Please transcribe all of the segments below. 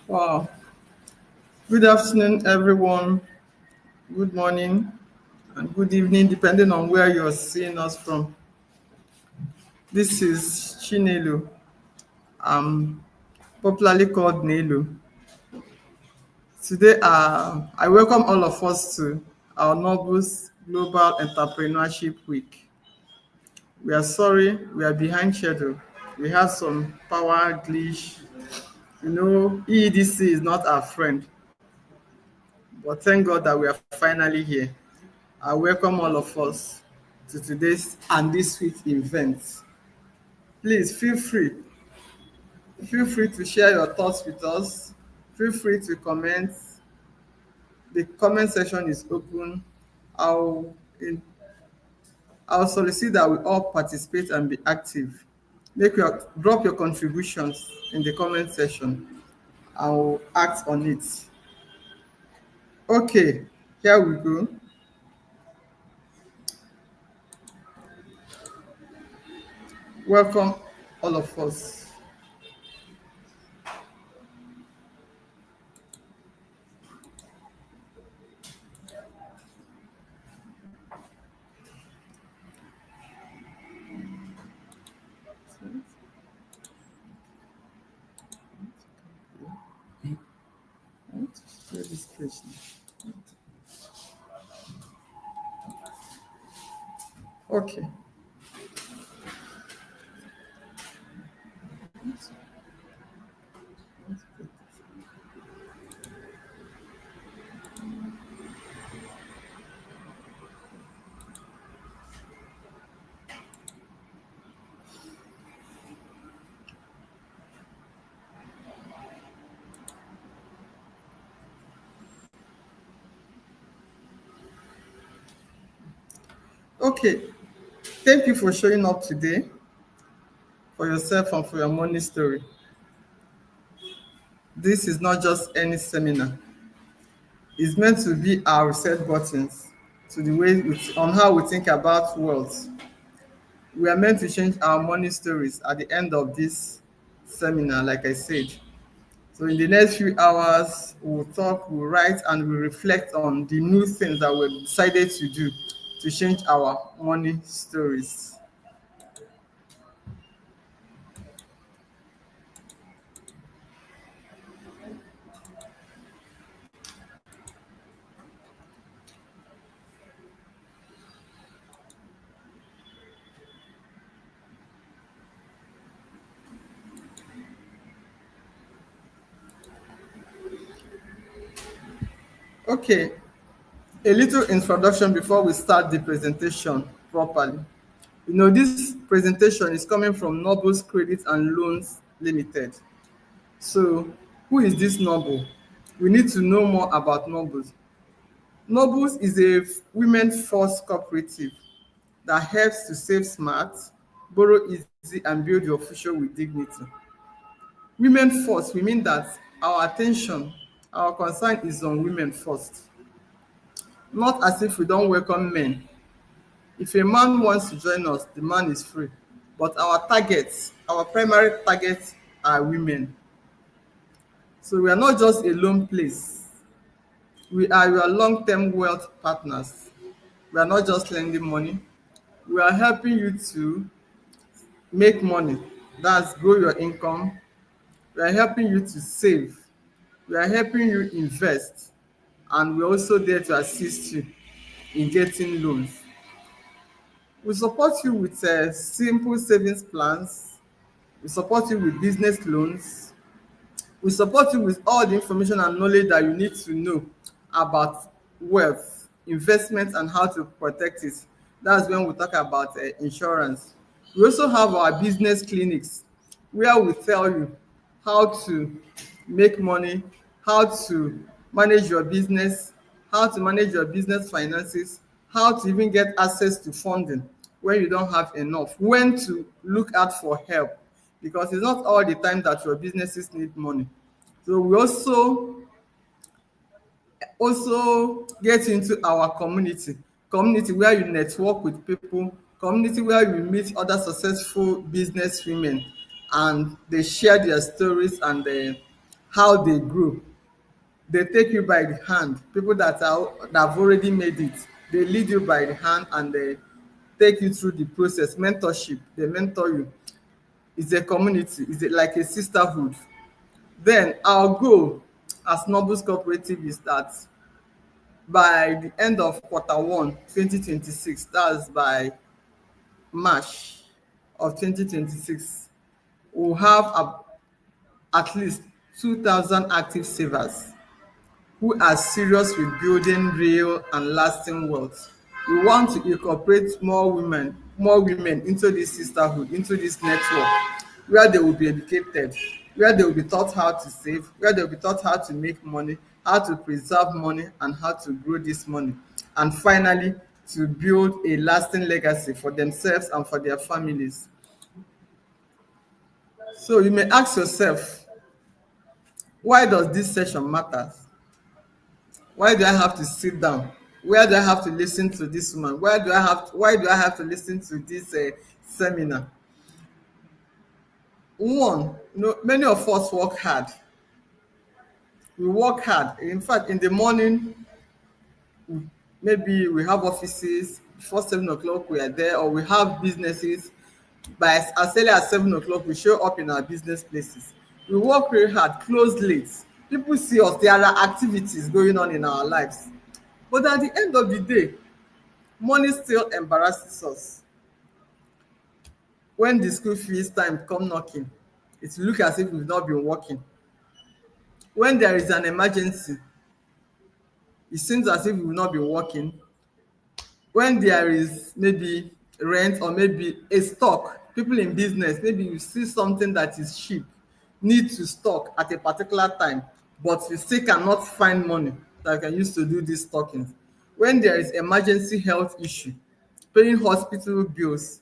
Wow. Good afternoon, everyone. Good morning and good evening, depending on where you're seeing us from. This is Chinelu. I'm popularly called Nelu. Today, I welcome all of us to our Nobles Global Entrepreneurship Week. We are sorry we are behind schedule. We have some power glitch. EEDC is not our friend, but thank God that we are finally here. I welcome all of us to today's and this week's event. Please feel free to share your thoughts with us. Feel free to comment. The comment section is open. I'll in, I'll solicit that we all participate and be active. Drop your contributions in the comment section. I will act on it. Okay, here we go. Welcome all of us. I want to share this page now. Okay. Okay. Thank you for showing up today for yourself and for your money story. This is not just any seminar. It's meant to be our reset buttons to the way on how we think about wealth. We are meant to change our money stories at the end of this seminar, like I said. So in the next few hours, we'll talk, we'll write, and we'll reflect on the new things that we've decided to do to change our money stories. Okay, a little introduction before we start the presentation properly. This presentation is coming from Nobles Credit and Loans Limited. So, who is this Noble? We need to know more about Nobles. Nobles is a women-first cooperative that helps to save smart, borrow easy, and build your future with dignity. Women first, we mean that our attention, our concern is on women first. Not as if we don't welcome men. If a man wants to join us, the man is free. But our primary targets are women. So we are not just a loan place. We are your long-term wealth partners. We are not just lending money. We are helping you to make money. That's grow your income. We are helping you to save. We are helping you invest. And we're also there to assist you in getting loans. We support you with simple savings plans. We support you with business loans. We support you with all the information and knowledge that you need to know about wealth, investment, and how to protect it. That's when we talk about insurance. We also have our business clinics where we tell you how to make money, how to manage your business, how to manage your business finances, how to even get access to funding when you don't have enough, when to look out for help, because it's not all the time that your businesses need money. So we also get into our community where you network with people, community where you meet other successful business women and they share their stories and how they grow. They take you by the hand. People that have already made it, they lead you by the hand and they take you through the process. Mentorship, they mentor you. It's a community, it's like a sisterhood. Then our goal as Nobles Cooperative is that by the end of Q1 2026, that's by March of 2026, we'll have at least 2,000 active savers who are serious with building real and lasting wealth. We want to incorporate more women into this sisterhood, into this network, where they will be educated, where they will be taught how to save, where they will be taught how to make money, how to preserve money, and how to grow this money. And finally, to build a lasting legacy for themselves and for their families. So you may ask yourself, why does this session matter? Why do I have to sit down? Why do I have to listen to this woman? Why do I have to listen to this seminar? One, many of us work hard. We work hard. In fact, in the morning, maybe we have offices. Before 7 o'clock, we are there, or we have businesses. By as early as 7 o'clock, we show up in our business places. We work very hard, close late. People see us. There are activities going on in our lives. But at the end of the day, money still embarrasses us. When the school fees time come knocking, it look as if we've not been working. When there is an emergency, it seems as if we've not been working. When there is maybe rent or maybe a stock, people in business, maybe you see something that is cheap, need to stock at a particular time, but you still cannot find money that you can use to do these stockings. When there is emergency health issue, paying hospital bills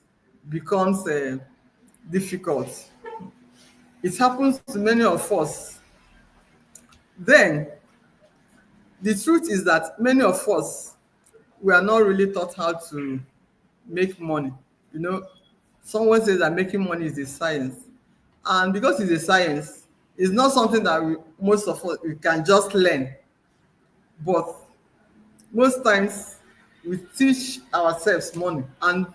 becomes difficult. It happens to many of us. Then the truth is that many of us, we are not really taught how to make money. You know, someone says that making money is a science, and because it's a science, it's not something that most of us we can just learn. But most times we teach ourselves money, and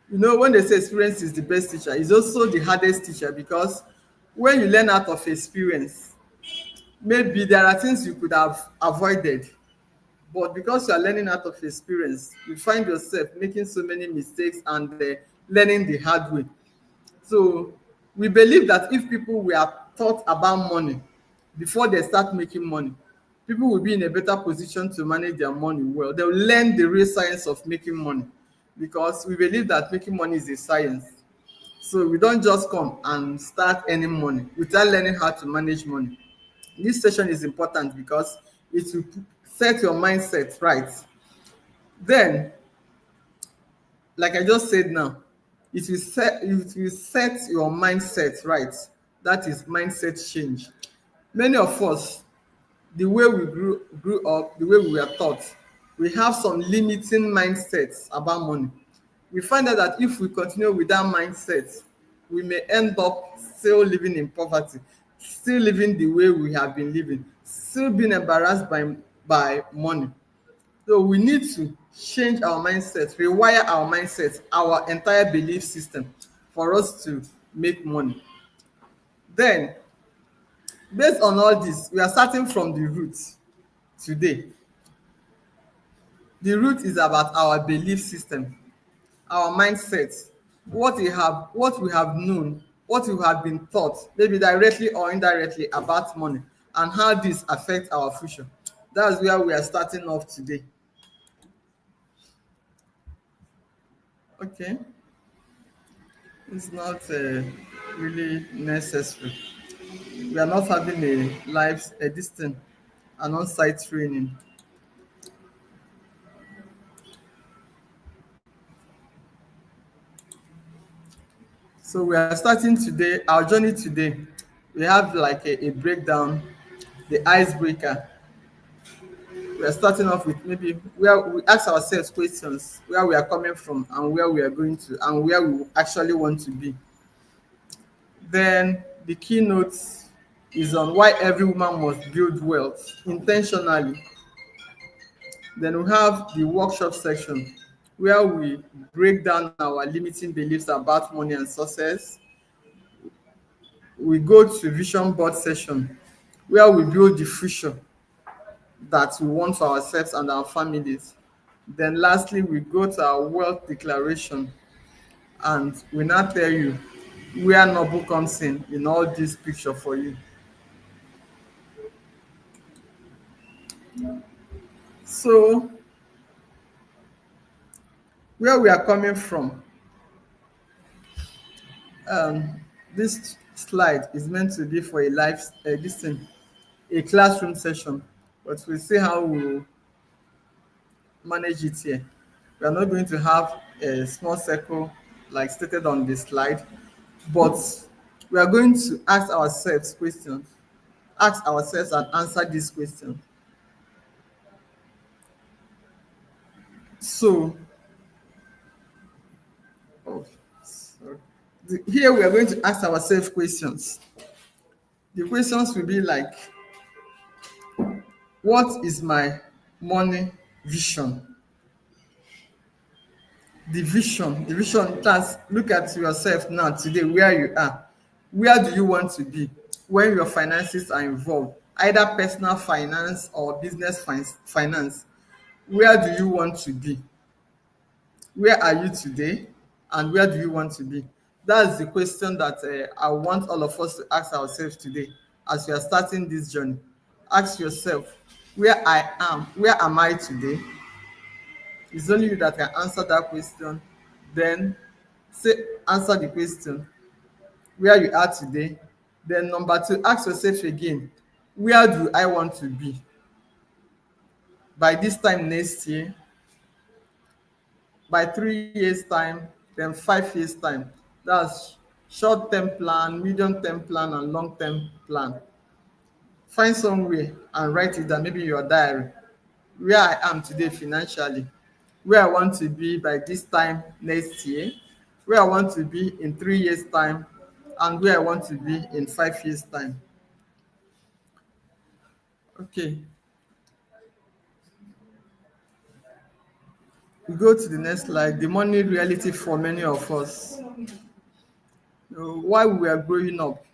when they say experience is the best teacher, it's also the hardest teacher, because when you learn out of experience, maybe there are things you could have avoided, but because you are learning out of experience, you find yourself making so many mistakes and learning the hard way. So we believe that if people were taught about money before they start making money, people will be in a better position to manage their money well. They will learn the real science of making money, because we believe that making money is a science. So we don't just come and start earning money without learning how to manage money. This session is important because it will set your mindset right. Then, like I just said now, it will set your mindset right. That is mindset change. Many of us, the way we grew up, the way we were taught, we have some limiting mindsets about money. We find out that if we continue with that mindset, we may end up still living in poverty, still living the way we have been living, still being embarrassed by money. So we need to change our mindset, rewire our mindset, our entire belief system, for us to make money. Then, based on all this, we are starting from the root today. The root is about our belief system, our mindset, what we have known, what we have been taught, maybe directly or indirectly, about money, and how this affects our future. That's where we are starting off today. Okay, it's not really necessary. We are not having a live this thing, an on-site training. So we are starting today, our journey today. We have like a breakdown, the icebreaker. We are starting off with maybe where we ask ourselves questions, where we are coming from and where we are going to and where we actually want to be. Then the keynotes, is on why every woman must build wealth intentionally. Then we have the workshop section where we break down our limiting beliefs about money and success. We go to vision board session where we build the future that we want for ourselves and our families. Then lastly, we go to our wealth declaration and we now tell you where Noble comes in all this picture for you. So where we are coming from, um, this slide is meant to be for a live this thing, a classroom session, but we'll see how we'll manage it here. We are not going to have a small circle like stated on the slide, but we are going to ask ourselves and answer this question. So, oh, sorry. Here we are going to ask ourselves questions. The questions will be like, what is my money vision? The vision, that's look at yourself now today, where you are. Where do you want to be when your finances are involved? Either personal finance or business finance. Where do you want to be? Where are you today? And where do you want to be? That's the question that I want all of us to ask ourselves today as we are starting this journey. Ask yourself, where am I today? It's only you that can answer that question. Then say answer the question where you are today. Then number two, ask yourself again, where do I want to be by this time next year, by 3 years time, then 5 years time. That's short term plan, medium term plan, and long term plan. Find somewhere and write it down, maybe in your diary, where I am today financially, where I want to be by this time next year, where I want to be in 3 years time, and where I want to be in 5 years time. Okay, we go to the next slide. The money reality for many of us. While we were growing up,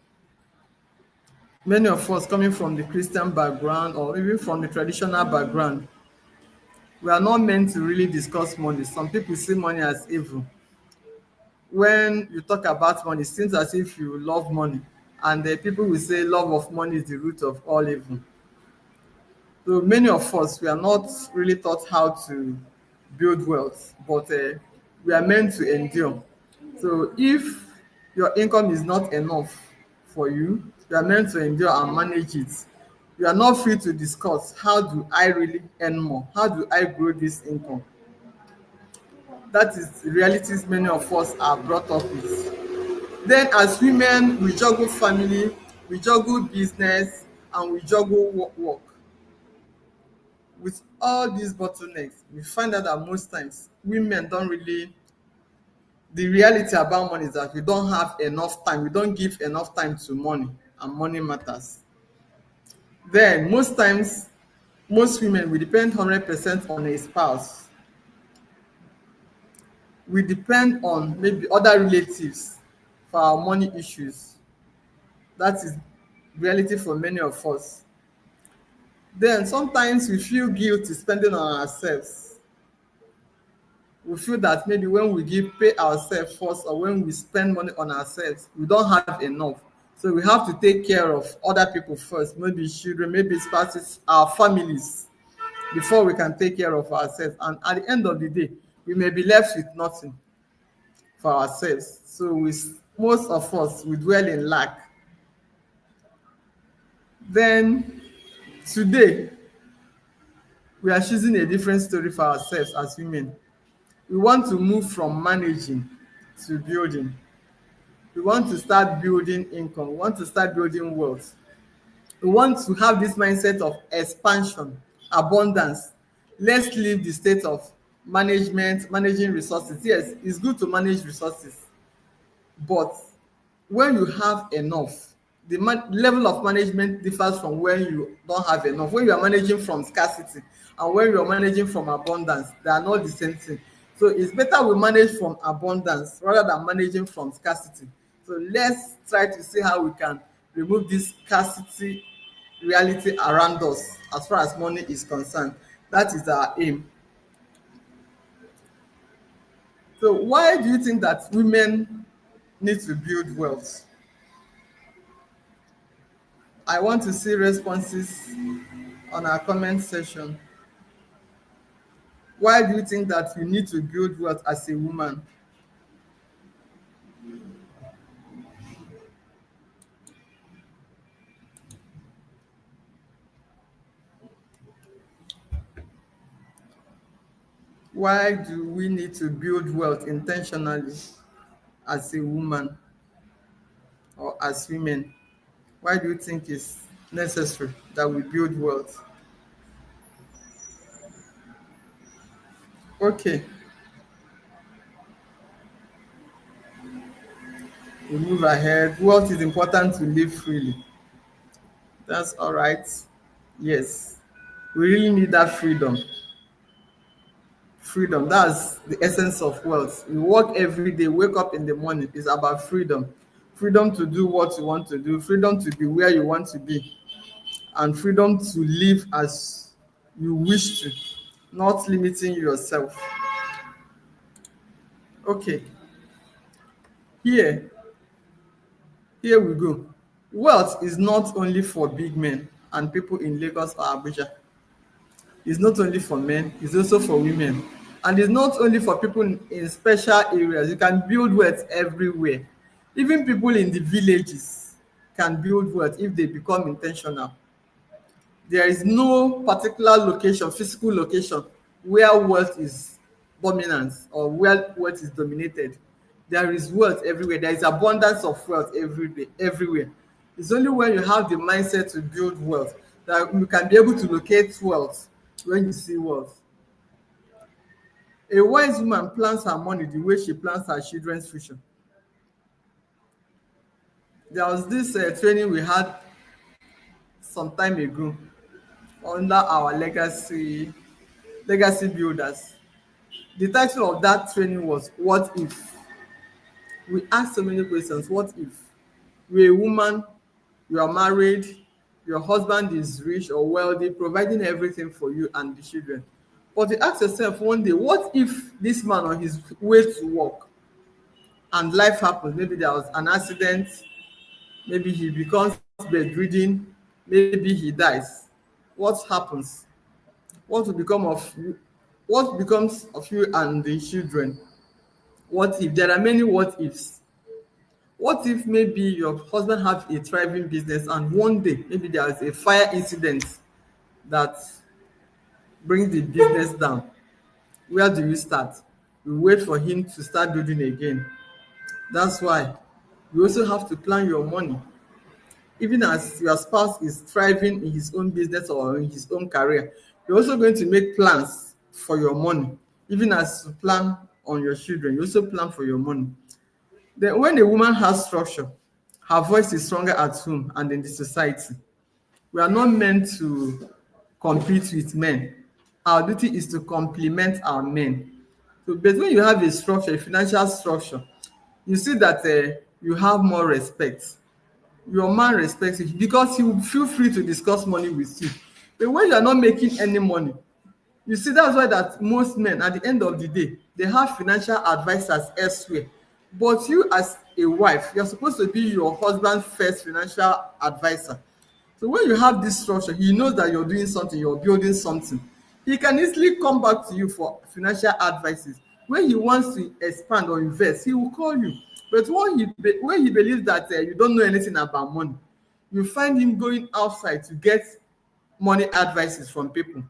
many of us coming from the Christian background or even from the traditional background, we are not meant to really discuss money. Some people see money as evil. When you talk about money, it seems as if you love money, and the people will say love of money is the root of all evil. So many of us, we are not really taught how to build wealth, but we are meant to endure. So if your income is not enough for you, you are meant to endure and manage it. You are not free to discuss, how do I really earn more? How do I grow this income? That is the realities many of us are brought up with. Then as women, we juggle family, we juggle business, and we juggle work. With all these bottlenecks, we find out that most times women don't really, the reality about money is that we don't have enough time, we don't give enough time to money, and money matters. Then most times, most women, we depend 100% on a spouse. We depend on maybe other relatives for our money issues. That is reality for many of us. Then sometimes we feel guilty spending on ourselves. We feel that maybe when we pay ourselves first, or when we spend money on ourselves, we don't have enough. So we have to take care of other people first, maybe children, maybe spouses, our families, before we can take care of ourselves. And at the end of the day, we may be left with nothing for ourselves. So most of us, we dwell in lack. Then today, we are choosing a different story for ourselves as women. We want to move from managing to building. We want to start building income. We want to start building wealth. We want to have this mindset of expansion, abundance. Let's leave the state of managing resources. Yes, it's good to manage resources, but when you have enough, level of management differs from when you don't have enough. When you are managing from scarcity and when you are managing from abundance, they are not the same thing. So it's better we manage from abundance rather than managing from scarcity. So let's try to see how we can remove this scarcity reality around us as far as money is concerned. That is our aim. So why do you think that women need to build wealth? I want to see responses on our comment section. Why do you think that you need to build wealth as a woman? Why do we need to build wealth intentionally as a woman or as women? Why do you think it's necessary that we build wealth? Okay, we move ahead. Wealth is important to live freely. That's all right. Yes, we really need that freedom. Freedom, that's the essence of wealth. You work every day, wake up in the morning, it's about freedom. Freedom to do what you want to do, freedom to be where you want to be, and freedom to live as you wish to, not limiting yourself. Okay, here here we go. Wealth is not only for big men and people in Lagos or Abuja. It's not only for men, it's also for women. And it's not only for people in special areas. You can build wealth everywhere. Even people in the villages can build wealth if they become intentional. There is no particular location, physical location, where wealth is dominant or where wealth is dominated. There is wealth everywhere. There is abundance of wealth every day, everywhere. It's only when you have the mindset to build wealth that you can be able to locate wealth when you see wealth. A wise woman plans her money the way she plans her children's future. There was this training we had some time ago under our legacy builders. The title of that training was "What If?" We asked so many questions. What if you're a woman, you are married, your husband is rich or wealthy, providing everything for you and the children? But you ask yourself one day, what if this man on his way to work and life happens? Maybe there was an accident, maybe he becomes bedridden, maybe he dies. What happens? What will become of you? What becomes of you and the children? What if? There are many what ifs. What if maybe your husband have a thriving business and one day maybe there is a fire incident that brings the business down? Where do you start? You wait for him to start building again. That's why you also have to plan your money. Even as your spouse is thriving in his own business or in his own career, you're also going to make plans for your money. Even as you plan on your children, you also plan for your money. Then when a woman has structure, her voice is stronger at home and in the society. We are not meant to compete with men. Our duty is to complement our men. So, but when you have a structure, a financial structure, you see that you have more respect. Your man respects you because he will feel free to discuss money with you. But when you are not making any money, you see, that's why that most men at the end of the day, they have financial advisors elsewhere. But you as a wife, you're supposed to be your husband's first financial advisor. So when you have this structure, he knows that you're doing something, you're building something. He can easily come back to you for financial advices. When he wants to expand or invest, he will call you. But when he believes that you don't know anything about money, you find him going outside to get money advices from people.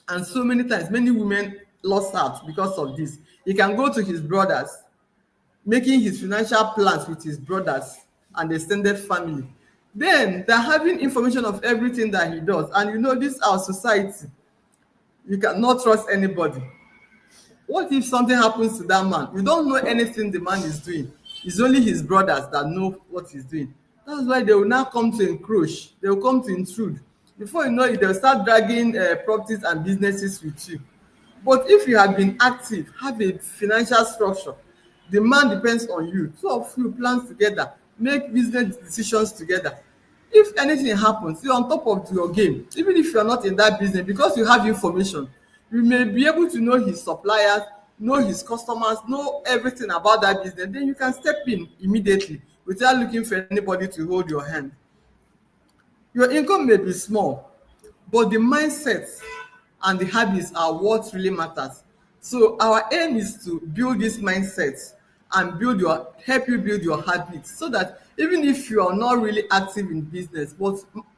And so many times, many women lost out because of this. He can go to his brothers, making his financial plans with his brothers and extended family. Then they're having information of everything that he does. And you know, this our society. You cannot trust anybody. What if something happens to that man? You don't know anything the man is doing. It's only his brothers that know what he's doing. That's why they will now come to encroach. They will come to intrude. Before you know it, they'll start dragging properties and businesses with you. But if you have been active, have a financial structure, the man depends on you. Two of you plan together, make business decisions together. If anything happens, you're on top of your game. Even if you're not in that business, because you have information, you may be able to know his suppliers, know his customers, know everything about that business. Then you can step in immediately without looking for anybody to hold your hand. Your income may be small, but the mindset and the habits are what really matters. So our aim is to build this mindset and help you build your habits, so that even if you are not really active in business, but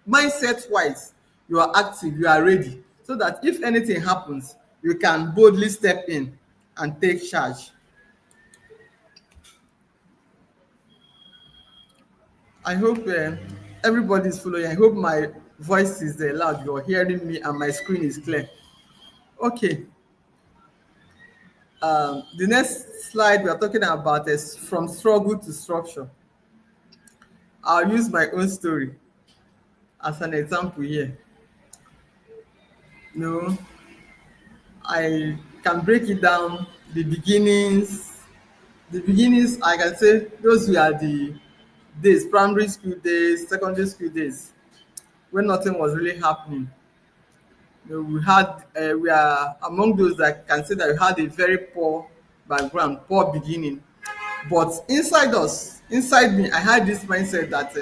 mindset wise you are active, you are ready, so that if anything happens, you can boldly step in and take charge. I hope everybody is following. I hope my voice is loud. You're hearing me and my screen is clear. Okay. The next slide we are talking about is from struggle to structure. I'll use my own story as an example here. You know, I can break it down. The beginnings, I can say those were the days, primary school days, secondary school days, when nothing was really happening. We are among those that can say that we had a very poor background, poor beginning. But inside me, I had this mindset that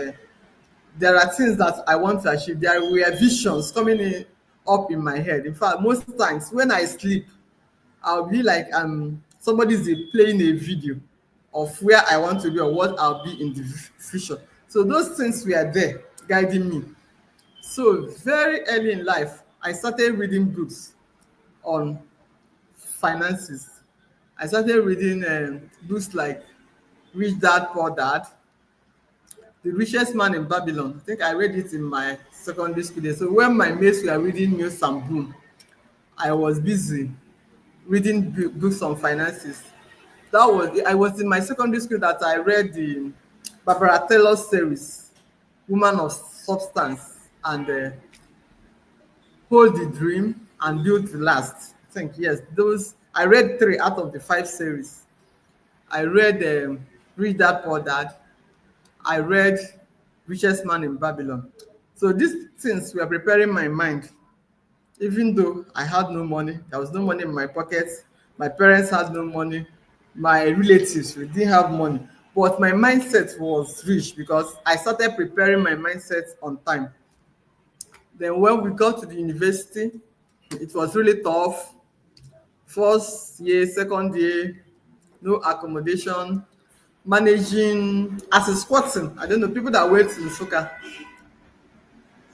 there are things that I want to achieve. There were visions coming up in my head. In fact, most times when I sleep, I'll be like somebody's playing a video of where I want to be or what I'll be in the future. So those things were there guiding me. So very early in life, I started reading books on finances. I started reading books like Rich Dad Poor Dad, The Richest Man in Babylon. I think I read it in my secondary school days. So when my mates were reading Mills and Boom, I was busy reading books on finances. I was in my secondary school that I read the Barbara Taylor series, Woman of Substance, and Hold the Dream and Build to Last. I think yes, those I read 3 out of the 5 series. I read Rich Dad Poor Dad. I read Richest Man in Babylon. So these things were preparing my mind. Even though I had no money, there was no money in my pockets. My parents had no money. My relatives we didn't have money. But my mindset was rich because I started preparing my mindset on time. Then when we got to the university, it was really tough. First year, second year, no accommodation, managing as a squatting. I don't know, people that went in soccer,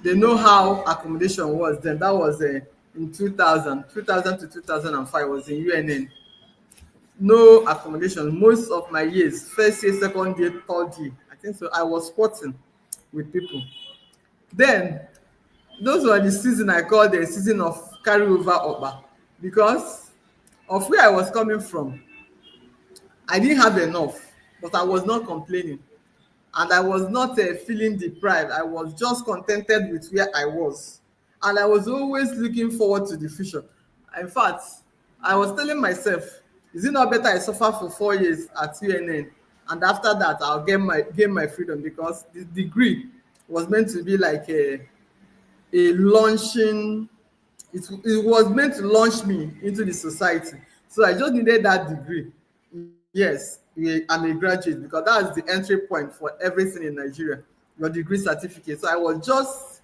they know how accommodation was then. That was in 2000 to 2005 was in UNN. No accommodation. Most of my years, first year, second year, third year, I think so, I was squatting with people. Then those were the season I call the season of carryover Oba, because of where I was coming from. I didn't have enough, but I was not complaining. And I was not feeling deprived. I was just contented with where I was. And I was always looking forward to the future. In fact, I was telling myself, is it not better I suffer for 4 years at UNN, and after that I'll gain my freedom, because the degree was meant to be like a launching, it was meant to launch me into the society. So I just needed that degree. Yes, I'm a graduate, because that's the entry point for everything in Nigeria, your degree certificate. So I was just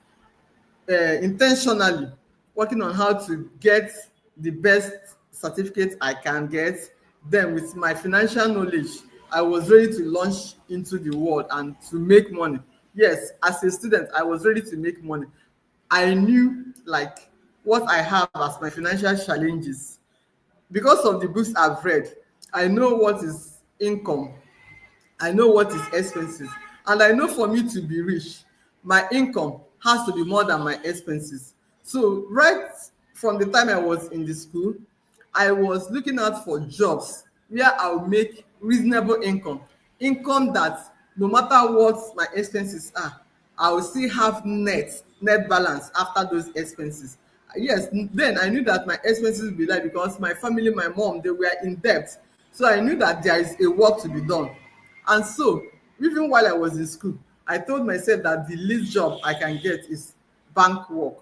intentionally working on how to get the best certificate I can get. Then with my financial knowledge, I was ready to launch into the world and to make money. Yes, as a student, I was ready to make money. I knew like what I have as my financial challenges. Because of the books I've read, I know what is income, I know what is expenses, and I know for me to be rich, my income has to be more than my expenses. So right from the time I was in the school, I was looking out for jobs where I'll make reasonable income, income that no matter what my expenses are, I will still have net balance after those expenses. Yes, then I knew that my expenses will be there because my family, my mom, they were in debt. So I knew that there is a work to be done. And so, even while I was in school, I told myself that the least job I can get is bank work,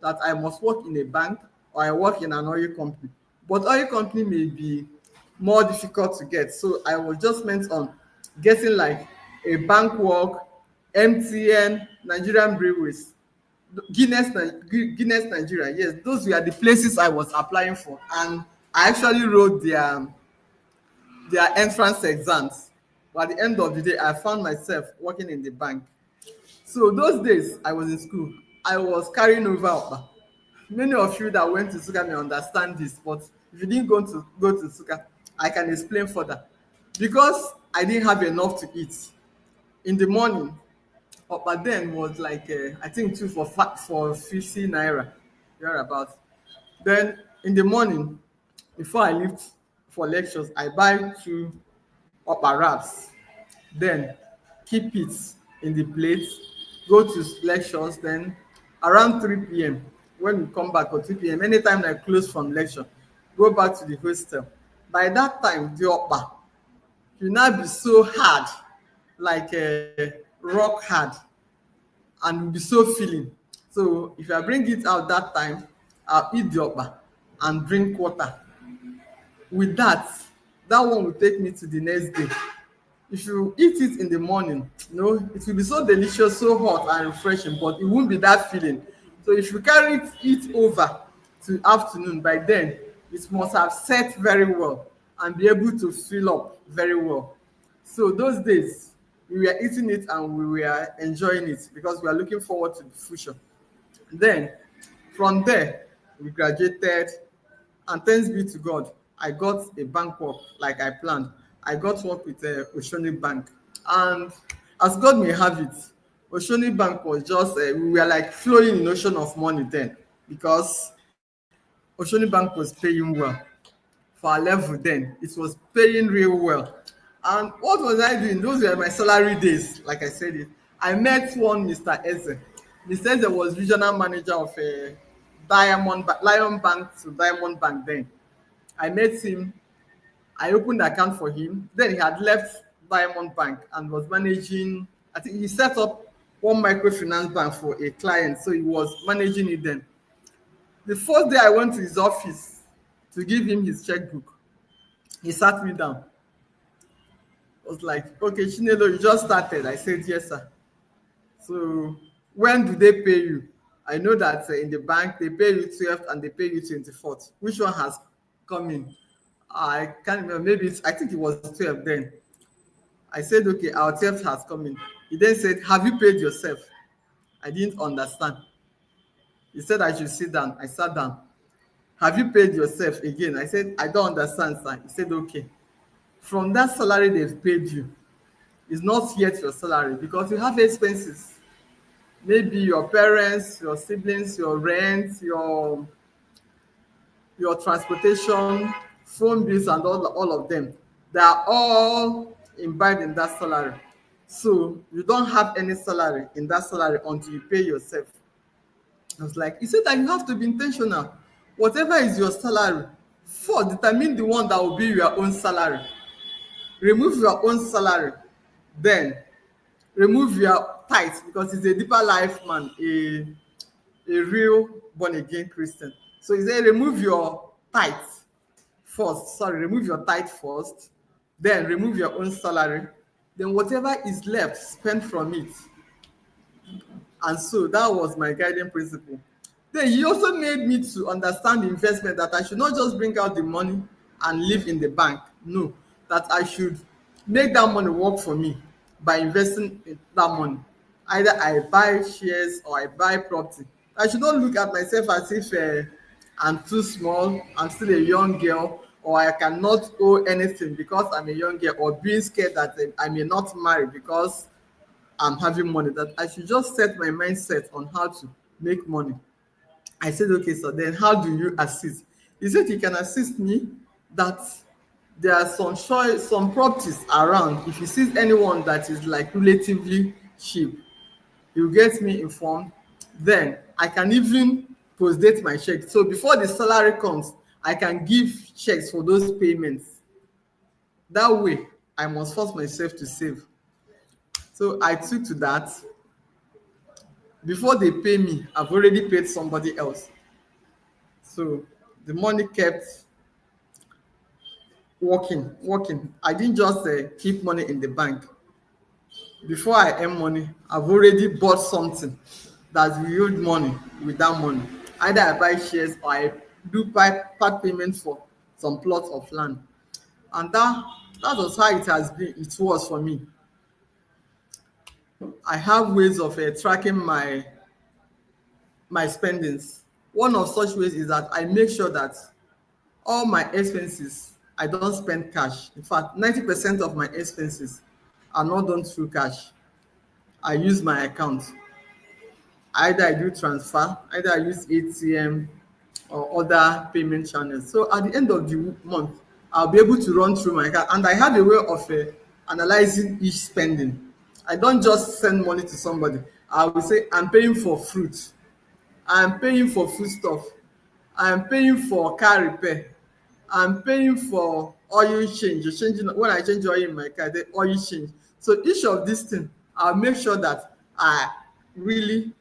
that I must work in a bank or I work in an oil company. But oil company may be more difficult to get. So I was just meant on getting like a bank work, MTN, Nigerian Breweries, Guinness Nigeria. Yes, those were the places I was applying for. And I actually wrote their entrance exams. But at the end of the day, I found myself working in the bank. So those days I was in school, I was carrying over Okpa. Many of you that went to Suka may understand this, but if you didn't go to Suka, I can explain further. Because I didn't have enough to eat in the morning, Okpa then was like I think two for 50 naira, thereabout. Then in the morning, before I leave for lectures, I buy two Okpa wraps, then keep it in the plate, go to lectures, then around 3 p.m. when we come back, or 2 p.m., anytime I close from lecture, go back to the hostel. By that time, the okpa will now be so hard, like rock hard, and will be so filling. So if I bring it out that time, I'll eat the okpa and drink water. With that, that one will take me to the next day. If you eat it in the morning, it will be so delicious, so hot and refreshing, but it won't be that feeling. So if you carry it over to afternoon, by then it must have set very well and be able to fill up very well. So those days we were eating it and we were enjoying it because we are looking forward to the future. Then from there we graduated, and thanks be to God, I got a bank work like I planned. I got work with Oshoni Bank. And as God may have it, Oshoni Bank was just, we were like flowing in ocean of money then, because Oshoni Bank was paying well. For our level then, it was paying real well. And what was I doing? Those were my salary days, like I said it. I met one Mr. Eze. Mr. Eze was regional manager of Lion Bank to Diamond Bank then. I met him. I opened an account for him. Then he had left Diamond Bank and was managing, I think he set up one microfinance bank for a client. So he was managing it then. The first day I went to his office to give him his checkbook, he sat me down. I was like, okay, Chinelo, you just started. I said, yes, sir. So when do they pay you? I know that in the bank, they pay you 12th and they pay you 24th. Which one has come in? I can't remember. Maybe I think it was 12 then. I said, okay, our 12th has come in. He then said, have you paid yourself? I didn't understand. He said I should sit down. I sat down. Have you paid yourself again? I said, I don't understand, sir. He said, okay. From that salary they've paid you, it's not yet your salary because you have expenses. Maybe your parents, your siblings, your rent, your transportation, phone bills, and all of them. They are all imbibed in that salary. So you don't have any salary in that salary until you pay yourself. I was like, he said that you have to be intentional. Whatever is your salary, determine the one that will be your own salary. Remove your own salary, then remove your tithe, because he's a deeper life man, a real born again Christian. So he said, remove your tithe first. Sorry, remove your tithe first, then remove your own salary. Then whatever is left, spend from it. And so that was my guiding principle. Then he also made me to understand investment, that I should not just bring out the money and leave in the bank. No, that I should make that money work for me by investing in that money. Either I buy shares or I buy property. I should not look at myself as if I'm too small, I'm still a young girl, or I cannot owe anything because I'm a young girl, or being scared that I may not marry because I'm having money. That I should just set my mindset on how to make money. I said, okay, so then how do you assist? He said he can assist me, that there are some properties around. If you see anyone that is like relatively cheap, you get me informed. Then I can even post-date my check. So before the salary comes, I can give checks for those payments. That way, I must force myself to save. So I took to that. Before they pay me, I've already paid somebody else. So the money kept working. I didn't just keep money in the bank. Before I earn money, I've already bought something that will yield money with that money. Either I buy shares or I do buy part payment for some plots of land. And that was how it was for me. I have ways of tracking my spendings. One of such ways is that I make sure that all my expenses, I don't spend cash. In fact, 90% of my expenses are not done through cash. I use my account. Either I do transfer, either I use ATM or other payment channels. So at the end of the month, I'll be able to run through my account, and I have a way of analyzing each spending. I don't just send money to somebody. I will say, I'm paying for fruit, I'm paying for foodstuff, I'm paying for car repair, I'm paying for oil change. Changing when I change oil in my car, the oil change. So each of these things, I'll make sure that I really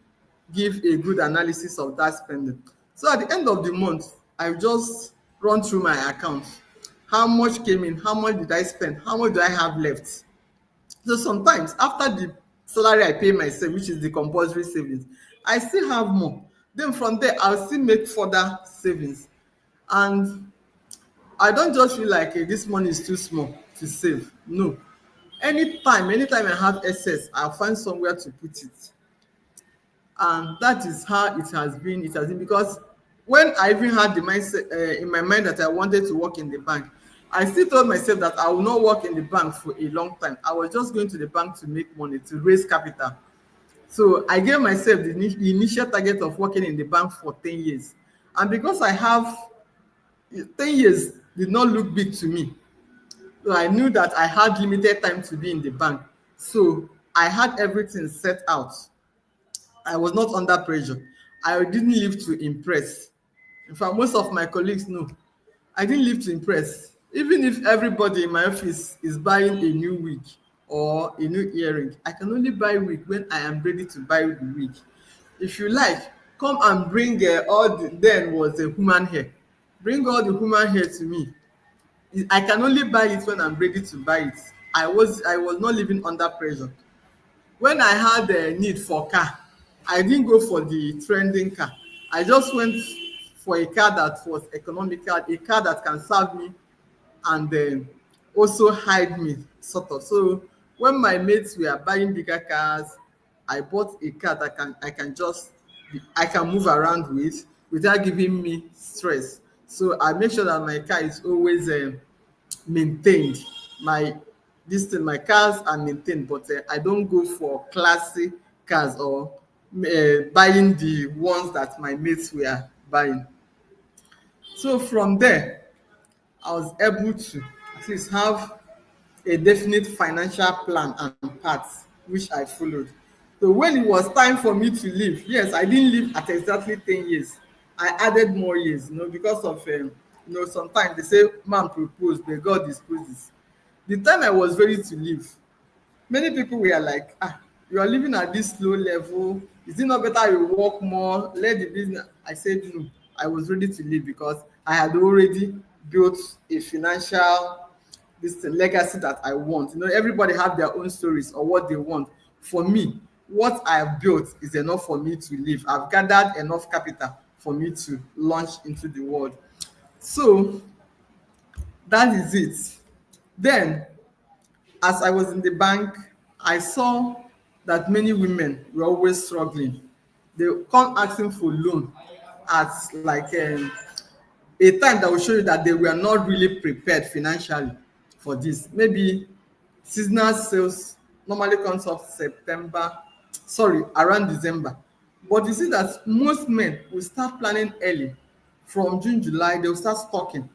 give a good analysis of that spending. So at the end of the month, I just run through my account. How much came in? How much did I spend? How much do I have left? So sometimes after the salary I pay myself, which is the compulsory savings, I still have more. Then from there, I'll still make further savings. And I don't just feel like this money is too small to save. No. Anytime I have excess, I'll find somewhere to put it. And that is how it has been because when I even had the mindset in my mind that I wanted to work in the bank, I still told myself that I will not work in the bank for a long time. I was just going to the bank to make money, to raise capital. So I gave myself the initial target of working in the bank for 10 years. And because I have 10 years did not look big to me, so I knew that I had limited time to be in the bank. So I had everything set out. I was not under pressure. I didn't live to impress. In fact, most of my colleagues know I didn't live to impress. Even if everybody in my office is buying a new wig or a new earring, I can only buy wig when I am ready to buy the wig. If you like, come and bring all the then was a human hair. Bring all the human hair to me. I can only buy it when I'm ready to buy it. I was not living under pressure. When I had a need for car, I didn't go for the trending car. I just went for a car that was economical, a car that can serve me and also hide me, sort of. So when my mates were buying bigger cars, I bought a car that I can move around with without giving me stress. So I make sure that my car is always maintained. My cars are maintained, but I don't go for classy cars or buying the ones that my mates were buying. So from there, I was able to at least have a definite financial plan and path which I followed. So when it was time for me to leave, yes, I didn't leave at exactly 10 years. I added more years, because of sometimes they say man proposed, but God disposes. The time I was ready to leave, many people were like, you are living at this low level. Is it not better you work more, let the business? I said no. I was ready to leave because I had already built a financial legacy that I want. Everybody have their own stories or what they want. For me, what I have built is enough for me to live. I've gathered enough capital for me to launch into the world. So that is it. Then, as I was in the bank, I saw that many women were always struggling. They come asking for loan at like a time that will show you that they were not really prepared financially for this. Maybe seasonal sales normally comes up around December. But you see that most men will start planning early. From June, July, they will start stocking.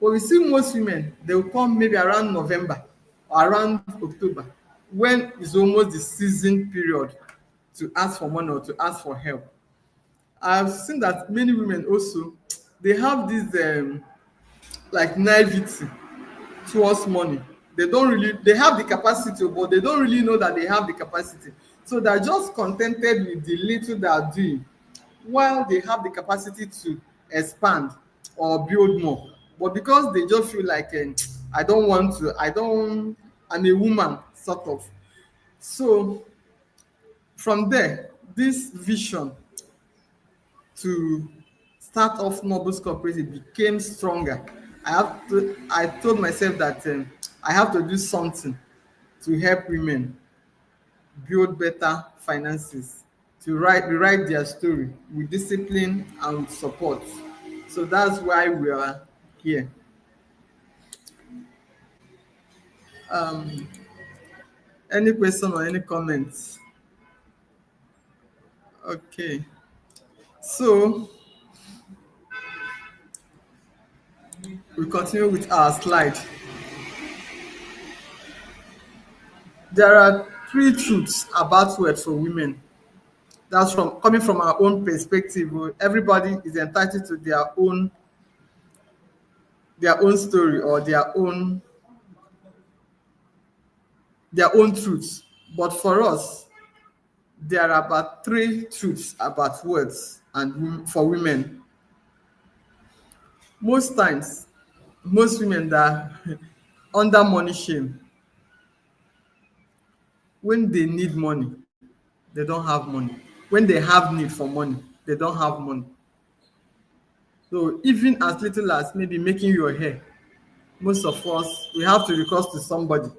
But we see most women, they will come maybe around November or around October, when it's almost the season period to ask for money or to ask for help. I've seen that many women also, they have this like naivety towards money. They don't really, they have the capacity, but they don't really know that they have the capacity. So they're just contented with the little they are doing, while they have the capacity to expand or build more. But because they just feel like, I don't want to, I'm a woman, sort of. So from there, this vision to start off Nobles Cooperative became stronger. I told myself that I have to do something to help women build better finances, to rewrite their story with discipline and with support. So that's why we are here. Any question or any comments? Okay. So we continue with our slide. There are three truths about wealth for women. That's from coming from our own perspective. Everybody is entitled to their own story or their own truths. But for us, there are about three truths about wealth and for women. Most times, most women that are under money shame, when they need money, they don't have money. When they have need for money, they don't have money. So even as little as maybe making your hair, most of us, we have to recourse to somebody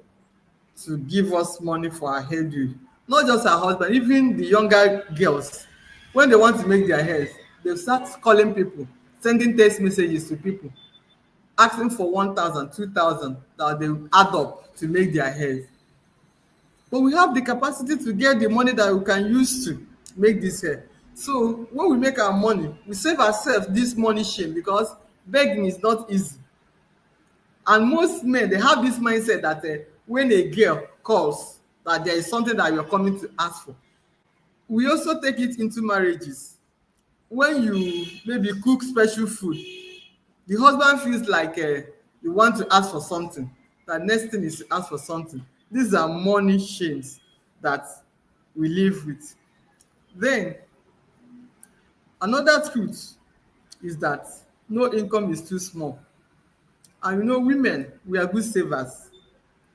to give us money for our hairdo. Not just our husband, even the younger girls, when they want to make their hairs, they start calling people, sending text messages to people, asking for 1,000, 2,000 that they will add up to make their hairs. But we have the capacity to get the money that we can use to make this hair. So when we make our money, we save ourselves this money shame, because begging is not easy. And most men, they have this mindset that when a girl calls, that there is something that you're coming to ask for. We also take it into marriages. When you maybe cook special food, the husband feels like you want to ask for something. The next thing is to ask for something. These are money shames that we live with. Then another truth is that no income is too small. And women, we are good savers.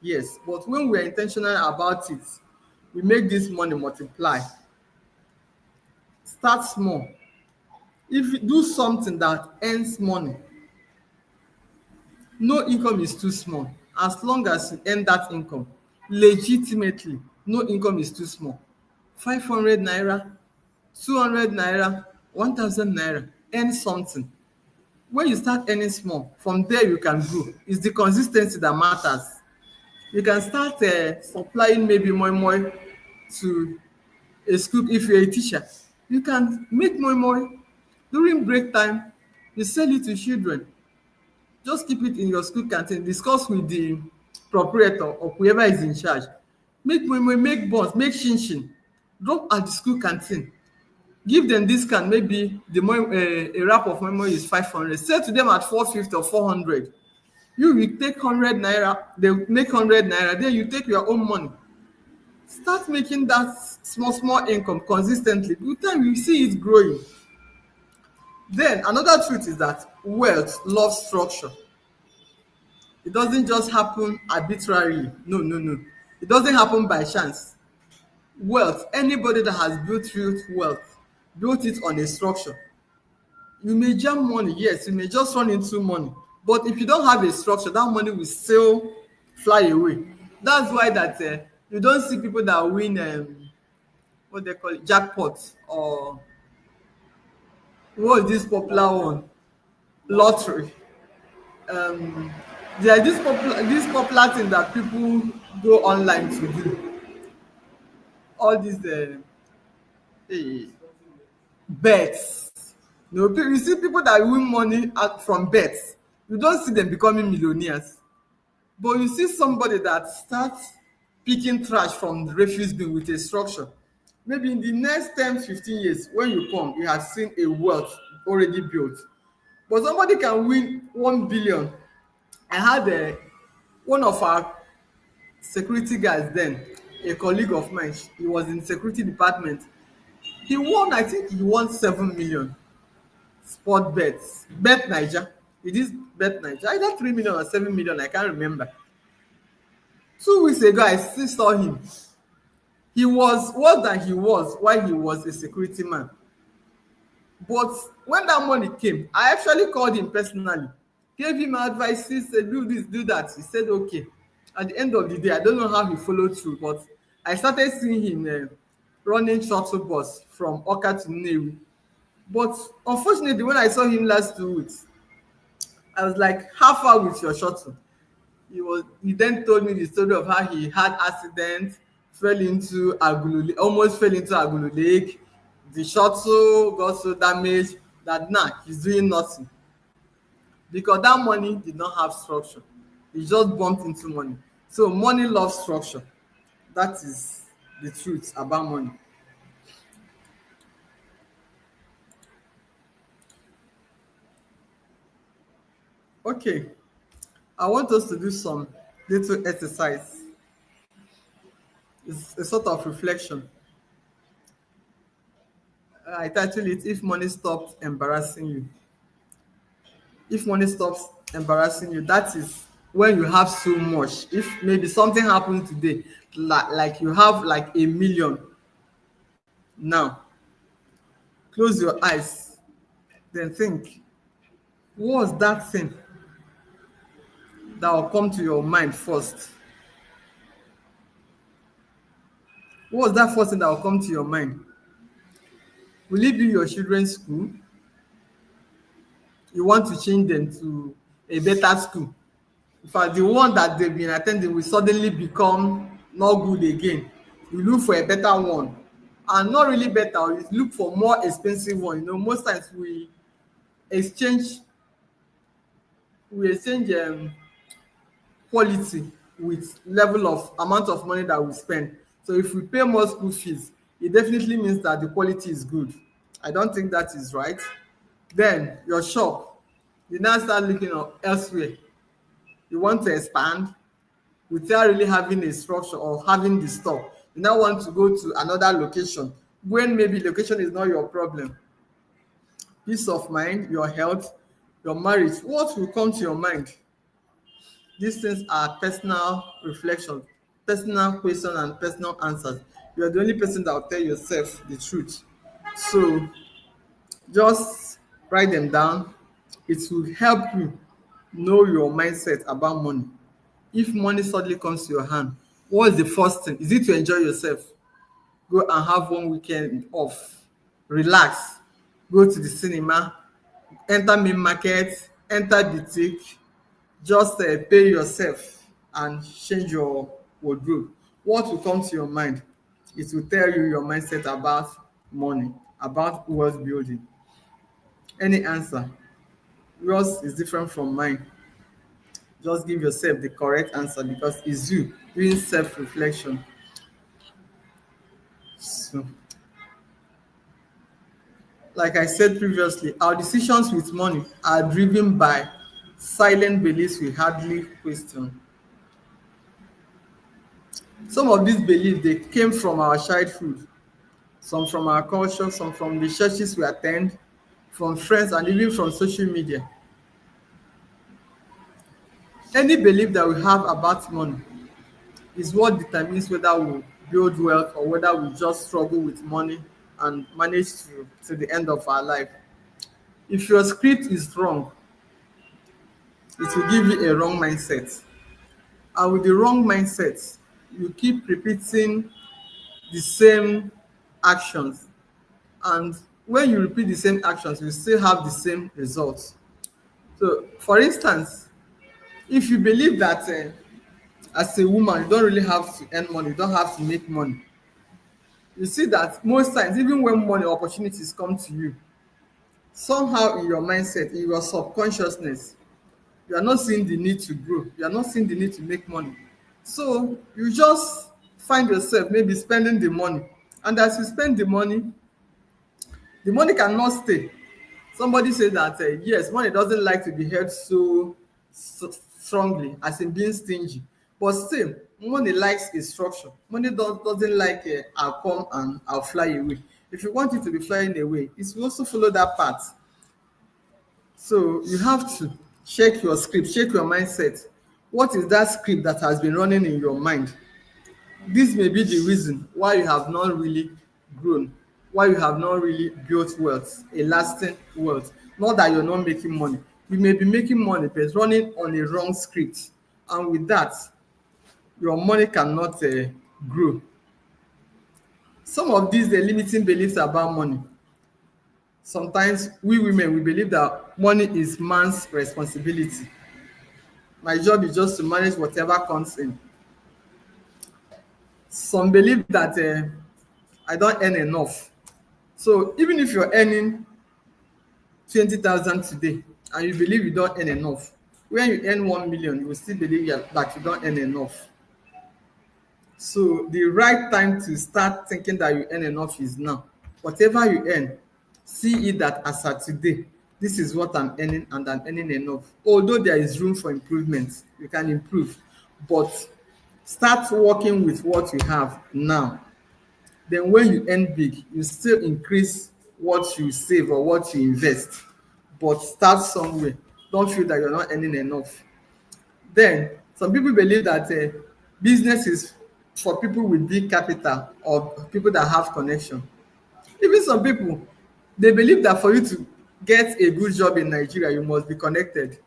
Yes, but when we are intentional about it, we make this money multiply. Start small. If you do something that earns money, no income is too small. As long as you earn that income legitimately, no income is too small. 500 naira, 200 naira, 1,000 naira, earn something. When you start earning small, from there you can grow. It's the consistency that matters. You can start supplying maybe moi to a school. If you're a teacher, you can make moi during break time. You sell it to children. Just keep it in your school canteen. Discuss with the proprietor or whoever is in charge. Make moi, make buns, make chin. Drop at the school canteen. Give them discount. Maybe a wrap of moi is 500. Sell to them at 450 or 400. You will take 100 naira. They make 100 naira. Then you take your own money. Start making that small income consistently. With time you see it growing. Then another truth is that wealth loves structure. It doesn't just happen arbitrarily. No. It doesn't happen by chance. Wealth, anybody that has built real wealth, built it on a structure. You may jam money, yes, you may just run into money. But if you don't have a structure, that money will still fly away. That's why that you don't see people that win what they call it, jackpot, or what is this popular one? Lottery. Um, there is this popular thing that people go online to do. All these eh, bets. You see people that win money from bets. You don't see them becoming millionaires. But you see somebody that starts picking trash from the refuse bin with a structure. Maybe in the next 10, 15 years, when you come, you have seen a wealth already built. But somebody can win 1 billion. I had one of our security guys then, a colleague of mine, he was in security department. He won, I think he won 7 million sport bets. Bet Naija. It is Bet Naija. Either 3 million or 7 million, I can't remember. 2 weeks ago, I still saw him. He was worse than he was while he was a security man. But when that money came, I actually called him personally, gave him advice, he said, do this, do that. He said, okay. At the end of the day, I don't know how he followed through, but I started seeing him running shuttle bus from Oka to Nnewi. But unfortunately, when I saw him last 2 weeks, I was like, how far with your shuttle? He then told me the story of how he had accident, fell into Agulu, almost fell into Agulu Lake. The shuttle got so damaged that now he's doing nothing because that money did not have structure. He just bumped into money. So money loves structure. That is the truth about money. Okay, I want us to do some little exercise. It's a sort of reflection. I titled it If Money Stopped Embarrassing You. If money stops embarrassing you, that is when you have so much. If maybe something happened today, like you have like 1 million now, close your eyes, then think, what's that thing that will come to your mind first? What's that first thing that will come to your mind? Will it be your children's school? You want to change them to a better school? In fact, the one that they've been attending will suddenly become not good again. You look for a better one, and not really better, you look for more expensive one. Most times exchange we exchange quality with level of amount of money that we spend. So if we pay more school fees, it definitely means that the quality is good. I don't think that is right. Then your shop, you now start looking elsewhere. You want to expand without really having a structure or having the store. You now want to go to another location when maybe location is not your problem. Peace of mind, your health, your marriage, what will come to your mind? These things are personal reflections, personal questions, and personal answers. You are the only person that will tell yourself the truth. So just write them down. It will help you know your mindset about money. If money suddenly comes to your hand, what is the first thing? Is it to enjoy yourself? Go and have one weekend off, relax, go to the cinema, enter main market, enter boutique, just pay yourself and change your wardrobe. What will come to your mind? It will tell you your mindset about money, about wealth building. Any answer? Yours is different from mine. Just give yourself the correct answer because it's you doing self-reflection. So, like I said previously, our decisions with money are driven by silent beliefs we hardly question. Some of these beliefs they came from our childhood, some from our culture, some from the churches we attend, from friends, and even from social media. Any belief that we have about money is what determines whether we build wealth or whether we just struggle with money and manage to the end of our life. If your script is wrong, it will give you a wrong mindset. And with the wrong mindset, you keep repeating the same actions. And when you repeat the same actions, you still have the same results. So, for instance, if you believe that as a woman, you don't really have to earn money, you don't have to make money, you see that most times, even when money opportunities come to you, somehow in your mindset, in your subconsciousness, You are not seeing the need to grow. You are not seeing the need to make money. So you just find yourself maybe spending the money. And as you spend the money cannot stay. Somebody said that yes, money doesn't like to be held so strongly as in being stingy. But still, money likes a structure. Money doesn't like I'll come and I'll fly away. If you want it to be flying away, it will also follow that path. So you have to check your script, check your mindset. What is that script that has been running in your mind? This may be the reason why you have not really grown, why you have not really built wealth, a lasting wealth. Not that you're not making money. You may be making money, but it's running on a wrong script. And with that, your money cannot grow. Some of these limiting beliefs about money. Sometimes we women, we believe that money is man's responsibility. My job is just to manage whatever comes in. Some believe that I don't earn enough. So even if you're earning 20,000 today and you believe you don't earn enough, when you earn 1 million, you will still believe that you don't earn enough. So the right time to start thinking that you earn enough is now. Whatever you earn, see it that as at today, this is what I'm earning and I'm earning enough. Although there is room for improvement, you can improve, but start working with what you have now. Then when you earn big, you still increase what you save or what you invest, but start somewhere. Don't feel that you're not earning enough. Then some people believe that business is for people with big capital or people that have connection. Even some people, they believe that for you to get a good job in Nigeria, you must be connected.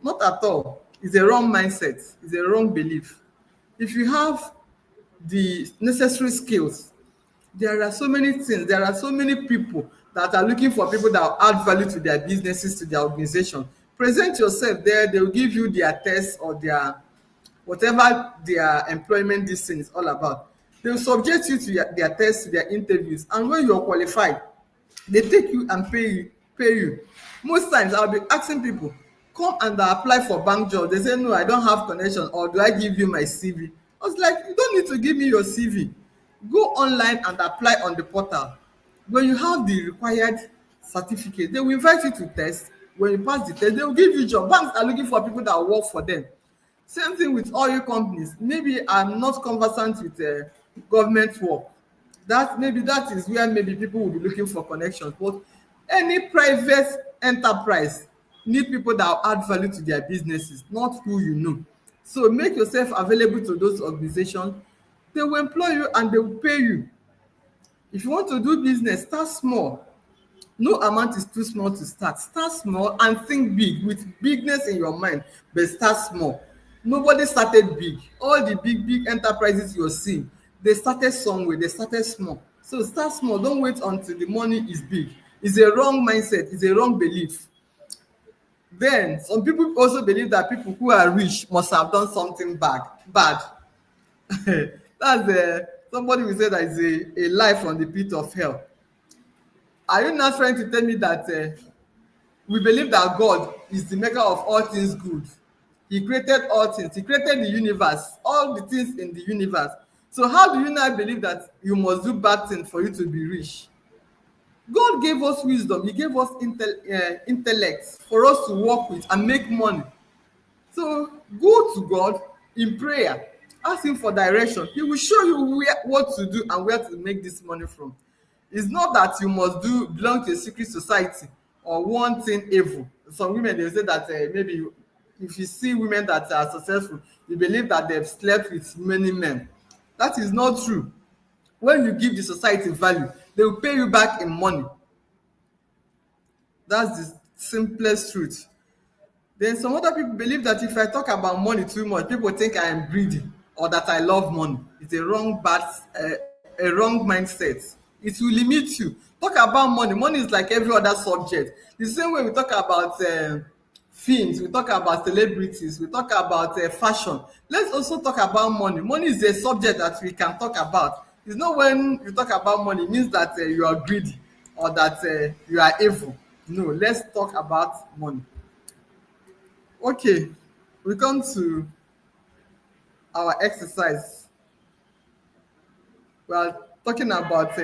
Not at all. It's a wrong mindset. It's a wrong belief. If you have the necessary skills, there are so many things, there are so many people that are looking for people that will add value to their businesses, to their organization. Present yourself there, they will give you their test or their whatever their employment this thing is all about. They will subject you to their tests, to their interviews, and when you're qualified, they take you and pay you. Most times I'll be asking people, come and apply for bank job. They say no, I don't have connection, or do I give you my CV? I was like, you don't need to give me your CV. Go online and apply on the portal. When you have the required certificate, they will invite you to test. When you pass the test, they will give you job. Banks are looking for people that work for them. Same thing with oil companies. Maybe I'm not conversant with government work. That maybe that is where maybe people will be looking for connections. But any private enterprise need people that will add value to their businesses, not who you know. So make yourself available to those organizations. They will employ you and they will pay you. If you want to do business, start small. No amount is too small to start. Start small and think big with bigness in your mind, but start small. Nobody started big. All the big enterprises you're seeing, they started somewhere, they started small. So start small. Don't wait until the money is big. It's a wrong mindset, it's a wrong belief. Then some people also believe that people who are rich must have done something bad. That's somebody will say that is a lie from the pit of hell. Are you not trying to tell me that we believe that God is the maker of all things good? He created all things. He created the universe, all the things in the universe. So how do you now believe that you must do bad things for you to be rich? God gave us wisdom. He gave us intellect for us to work with and make money. So go to God in prayer. Ask him for direction. He will show you what to do and where to make this money from. It's not that you must belong to a secret society or one thing evil. Some women, they say that maybe if you see women that are successful, you believe that they've slept with many men. That is not true. When you give the society value, they will pay you back in money. That's the simplest truth. Then some other people believe that if I talk about money too much, people think I am greedy or that I love money. It's a wrong mindset. It will limit you. Talk about money. Money is like every other subject. The same way we talk about films, we talk about celebrities, we talk about fashion. Let's also talk about money. Money is a subject that we can talk about. It's not when you talk about money, it means that you are greedy or that you are evil. No, let's talk about money. Okay, we come to our exercise. We are talking about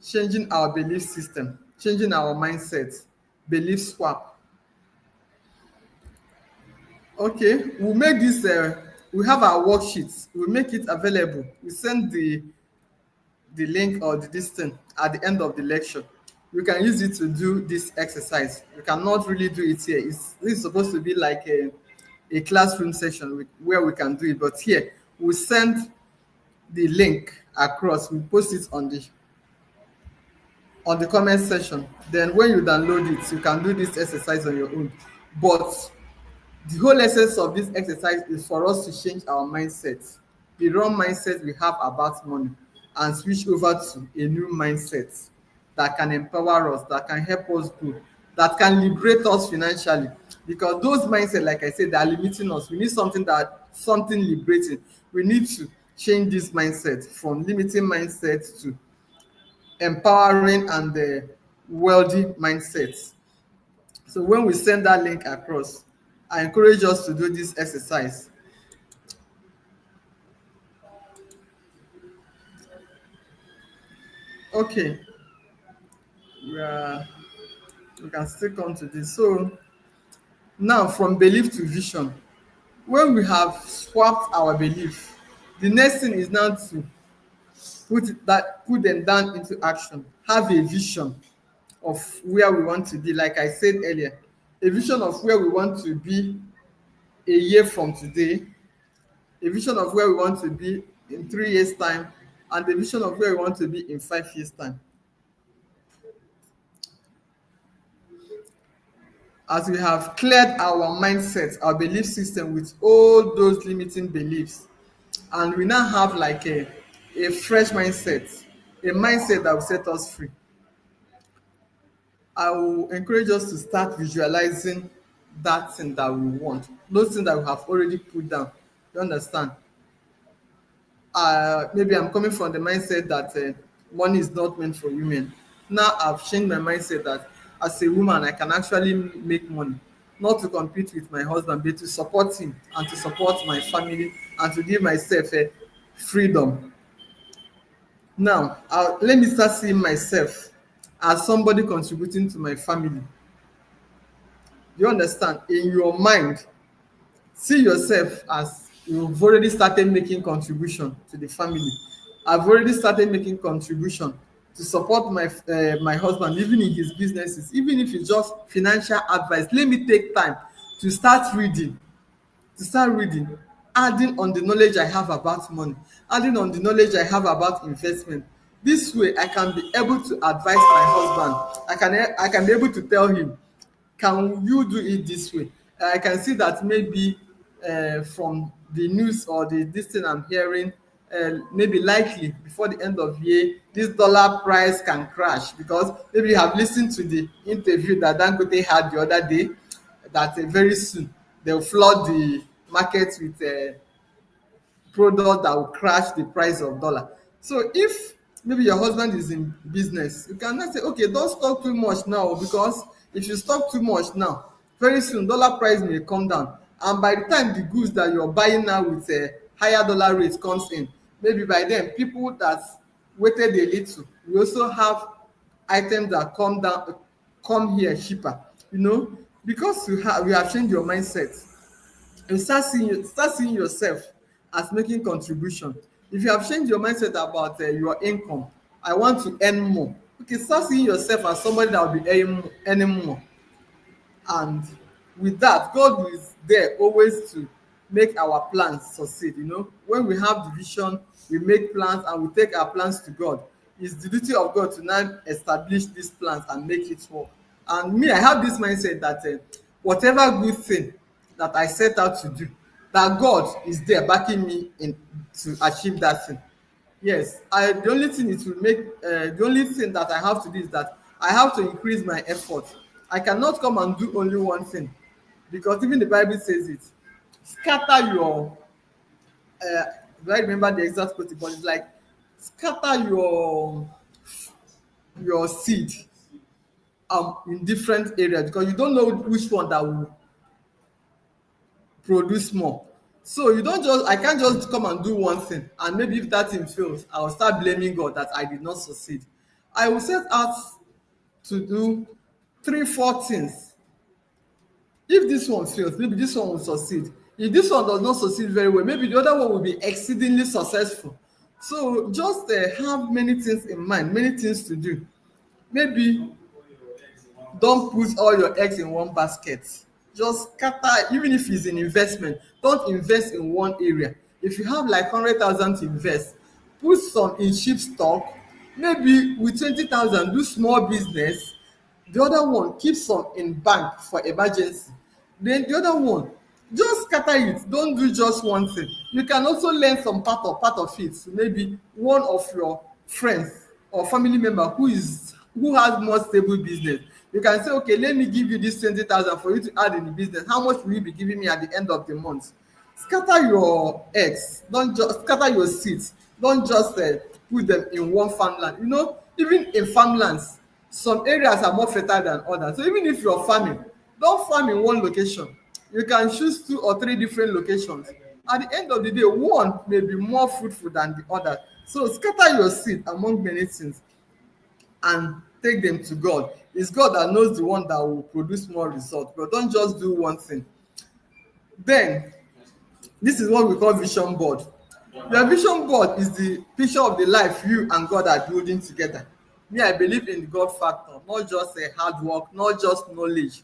changing our belief system, changing our mindset, belief swap. Okay, we'll make this, we have our worksheets, we'll make it available. We send the link or the this thing at the end of the lecture. You can use it to do this exercise. You cannot really do it here. This is supposed to be like a classroom session where we can do it, but here we send the link across, we post it on the comment section. Then when you download it, you can do this exercise on your own. But the whole essence of this exercise is for us to change our mindset, the wrong mindset we have about money, and switch over to a new mindset that can empower us, that can help us grow, that can liberate us financially. Because those mindset, like I said, they are limiting us. We need something liberating. We need to change this mindset from limiting mindset to empowering and wealthy mindsets. So when we send that link across, I encourage us to do this exercise. Okay, we, are, we can still come to this. So now from belief to vision. When we have swapped our belief, the next thing is now to put them down into action. Have a vision of where we want to be. Like I said earlier, a vision of where we want to be a year from today, a vision of where we want to be in 3 years' time, and a vision of where we want to be in 5 years' time. As we have cleared our mindset, our belief system with all those limiting beliefs, and we now have like a fresh mindset, a mindset that will set us free. I will encourage us to start visualizing that thing that we want, those things that we have already put down. You understand? Maybe I'm coming from the mindset that money is not meant for women. Now I've changed my mindset that as a woman, I can actually make money, not to compete with my husband, but to support him and to support my family and to give myself freedom. Now, let me start seeing myself as somebody contributing to my family. You understand? In your mind, see yourself as you've already started making contribution to the family. I've already started making contribution to support my husband even in his businesses, even if it's just financial advice. Let me take time to start reading, adding on the knowledge I have about money, adding on the knowledge I have about investment. This way I can be able to advise my husband. I can be able to tell him, can you do it this way? I can see that maybe from the news or the this thing I'm hearing, maybe likely before the end of year this dollar price can crash, because maybe you have listened to the interview that Dangote had the other day, that very soon they'll flood the market with product that will crash the price of dollar. So if maybe your husband is in business, you cannot say, okay, don't stock too much now, because if you stock too much now, very soon dollar price may come down, and by the time the goods that you're buying now with a higher dollar rate comes in, maybe by then people that waited a little, we also have items that come here cheaper, because we have changed your mindset. You start seeing yourself as making contribution. If you have changed your mindset about your income, I want to earn more. Okay, start seeing yourself as somebody that will be earning more. And with that, God is there always to make our plans succeed. When we have the vision, we make plans and we take our plans to God. It's the duty of God to now establish these plans and make it work. And me, I have this mindset that whatever good thing that I set out to do, that God is there backing me in to achieve that thing. Yes, the only thing it will make the only thing that I have to do is that I have to increase my effort. I cannot come and do only one thing, because even the Bible says it. Scatter your do I remember the exact quote, but it's like scatter your seed in different areas, because you don't know which one that will produce more. So you don't just I can't just come and do one thing, and maybe if that thing fails, I will start blaming God that I did not succeed. I will set out to do three, four things. If this one fails, maybe this one will succeed. If this one does not succeed very well, maybe the other one will be exceedingly successful. So just have many things in mind, many things to do. Maybe don't put all your eggs in one basket. Just scatter, even if it's an investment, don't invest in one area. If you have like 100,000 to invest, put some in cheap stock. Maybe with 20,000 do small business. The other one keep some in bank for emergency. Then the other one just scatter it, don't do just one thing. You can also learn some part of it. Maybe one of your friends or family member who has more stable business, you can say, okay, let me give you this 20,000 for you to add in the business. How much will you be giving me at the end of the month? Scatter your eggs, don't just scatter your seeds, don't just put them in one farmland. Even in farmlands, some areas are more fertile than others. So even if you're farming, don't farm in one location. You can choose two or three different locations. At the end of the day, one may be more fruitful than the other. So scatter your seed among many things and take them to God. It's God that knows the one that will produce more results, but don't just do one thing. Then, this is what we call vision board. Your vision board is the picture of the life you and God are building together. Me, I believe in the God factor, not just a hard work, not just knowledge.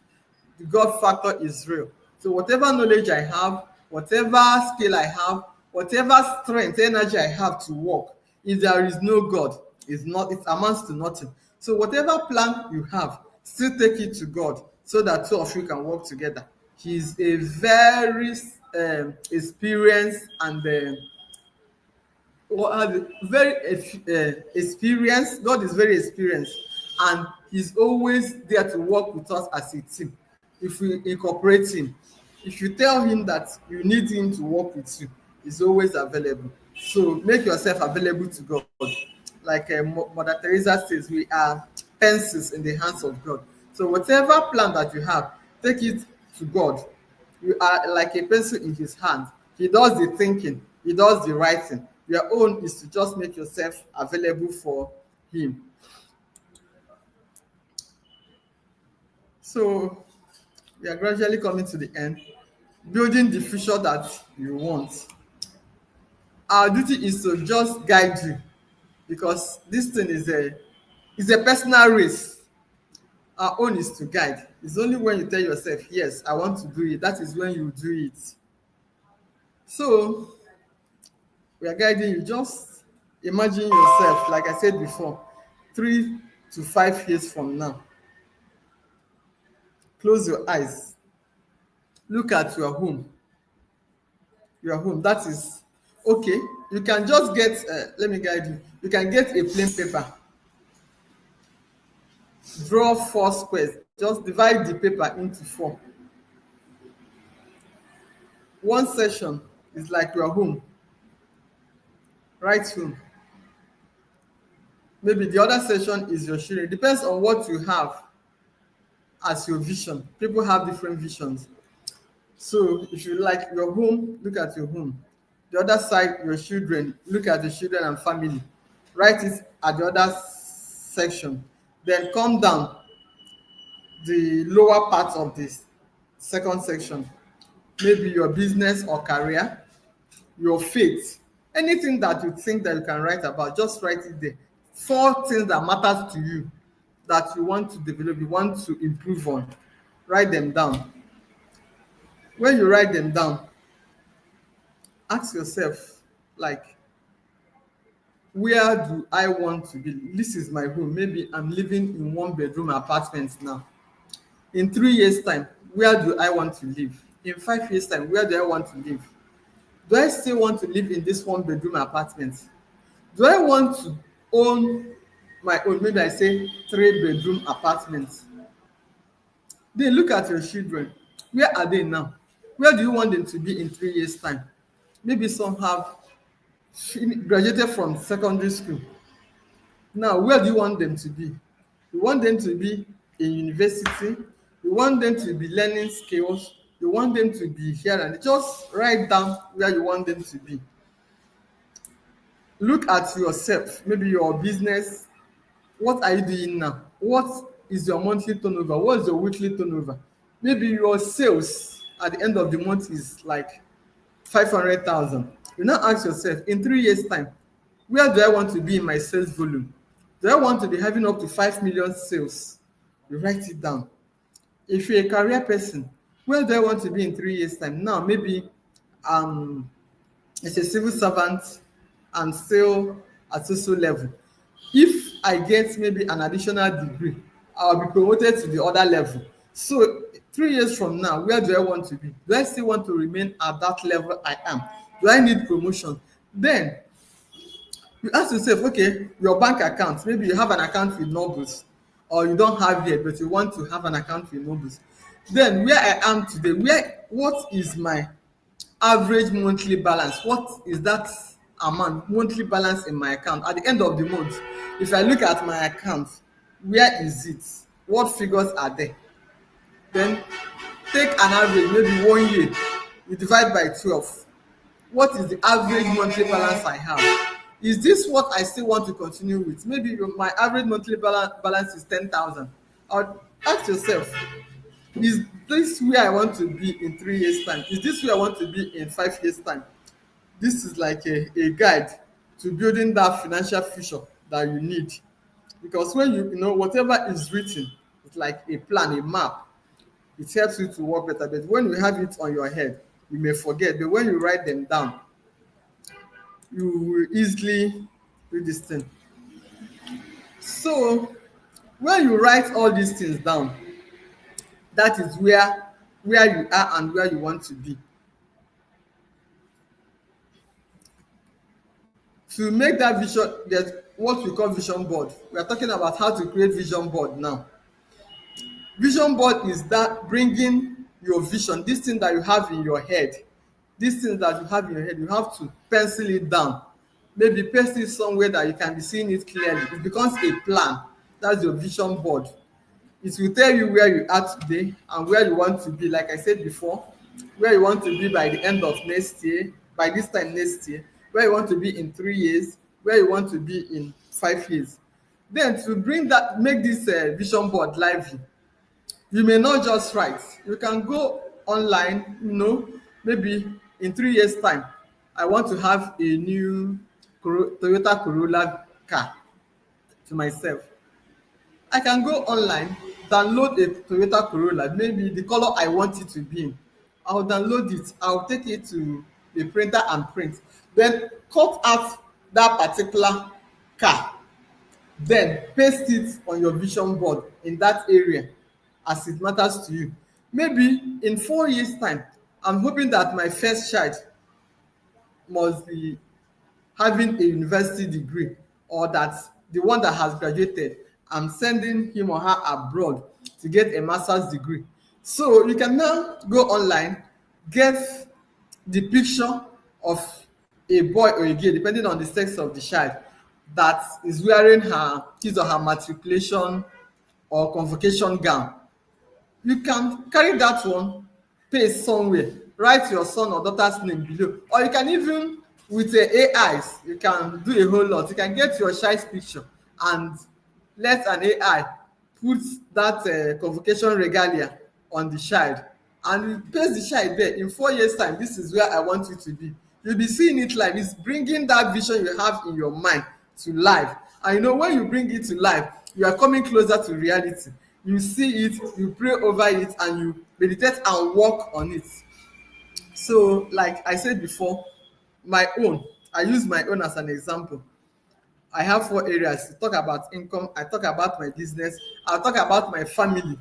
The God factor is real. So whatever knowledge I have, whatever skill I have, whatever strength, energy I have to work, if there is no God, it amounts to nothing. So whatever plan you have, still take it to God so that two of you can work together. He's a very experienced and very experienced. God is very experienced, and he's always there to work with us as a team. If we incorporate him, if you tell him that you need him to work with you, he's always available. So make yourself available to God. Like Mother Teresa says, we are pencils in the hands of God. So whatever plan that you have, take it to God. You are like a pencil in his hand. He does the thinking, he does the writing. Your own is to just make yourself available for him. So we are gradually coming to the end. Building the future that you want. Our duty is to just guide you, because this thing is a personal race. Our own is to guide. It's only when you tell yourself, yes, I want to do it, that is when you do it. So we are guiding you. Just imagine yourself, like I said before, 3 to 5 years from now. Close your eyes. Look at your home. Your home, that is okay. You can just get, let me guide you. You can get a plain paper. Draw 4 squares. Just divide the paper into 4. One section is like your home. Right home. Maybe the other section is your children. It depends on what you have as your vision. People have different visions. So if you like your home, look at your home. The other side, your children, look at the children and family. Write it at the other section. Then come down the lower part of this second section. Maybe your business or career, your faith, anything that you think that you can write about, just write it there. 4 things that matters to you, that you want to develop, you want to improve on. Write them down. When you write them down, ask yourself, like, where do I want to be? This is my home. Maybe I'm living in 1-bedroom apartment now. In 3 years' time, where do I want to live? In 5 years' time, where do I want to live? Do I still want to live in this 1-bedroom apartment? Do I want to own my own, maybe I say 3-bedroom apartment? Then look at your children. Where are they now? Where do you want them to be in 3 years' time? Maybe some have graduated from secondary school. Now, where do you want them to be? You want them to be in university. You want them to be learning skills. You want them to be here and just write down where you want them to be. Look at yourself, maybe your business. What are you doing now? What is your monthly turnover? What's your weekly turnover? Maybe your sales at the end of the month is like 500,000. You now ask yourself, in 3 years' time, where do I want to be in my sales volume? Do I want to be having up to 5 million sales? You write it down. If you're a career person, where do I want to be in 3 years' time? Now, maybe um, as a civil servant and still at social level. If I get maybe an additional degree, I'll be promoted to the other level. So 3 years from now, where do I want to be? Do I still want to remain at that level I am? Do I need promotion? Then you ask yourself, okay, your bank account, maybe you have an account with Nobles, or you don't have yet, but you want to have an account with Nobles. Then where I am today, what is my average monthly balance? What is that amount, monthly balance in my account at the end of the month? If I look at my account, where is it? What figures are there? Then take an average, maybe 1 year, you divide by 12. What is the average monthly balance I have? Is this what I still want to continue with? Maybe my average monthly balance is 10,000. Or ask yourself, is this where I want to be in 3 years' time? Is this where I want to be in 5 years' time? This is like a guide to building that financial future that you need. Because when you know whatever is written, it's like a plan, a map. It helps you to work better. But when you have it on your head, you may forget. But when you write them down, you will easily do this thing. So when you write all these things down, that is where you are and where you want to be. To make that vision, there's what we call vision board. We are talking about how to create vision board now. Vision board is that bringing your vision, this thing that you have in your head, this thing that you have in your head, you have to pencil it down. Maybe paste it somewhere that you can be seeing it clearly. It becomes a plan. That's your vision board. It will tell you where you are today and where you want to be. Like I said before, where you want to be by the end of next year, by this time next year, where you want to be in 3 years, where you want to be in 5 years. Then to bring that, make this vision board lively, you may not just write. You can go online, maybe in 3 years' time, I want to have a new Toyota Corolla car to myself. I can go online, download a Toyota Corolla, maybe the color I want it to be in. I'll download it, I'll take it to the printer and print. Then cut out that particular car. Then paste it on your vision board in that area as it matters to you. Maybe in 4 years' time, I'm hoping that my first child must be having a university degree, or that the one that has graduated, I'm sending him or her abroad to get a master's degree. So you can now go online, get the picture of a boy or a girl, depending on the sex of the child, that is wearing his or her matriculation or convocation gown. You can carry that one, paste somewhere, write your son or daughter's name below, or you can even with the AIs, you can do a whole lot. You can get your child's picture and let an AI put that convocation regalia on the child, and you paste the child there. In 4 years' time, this is where I want you to be. You'll be seeing it live. It's bringing that vision you have in your mind to life. And when you bring it to life, you are coming closer to reality. You see it, you pray over it, and you meditate and work on it. So, like I said before, I use my own as an example. I have 4 areas. To talk about income, I talk about my business, I'll talk about my family,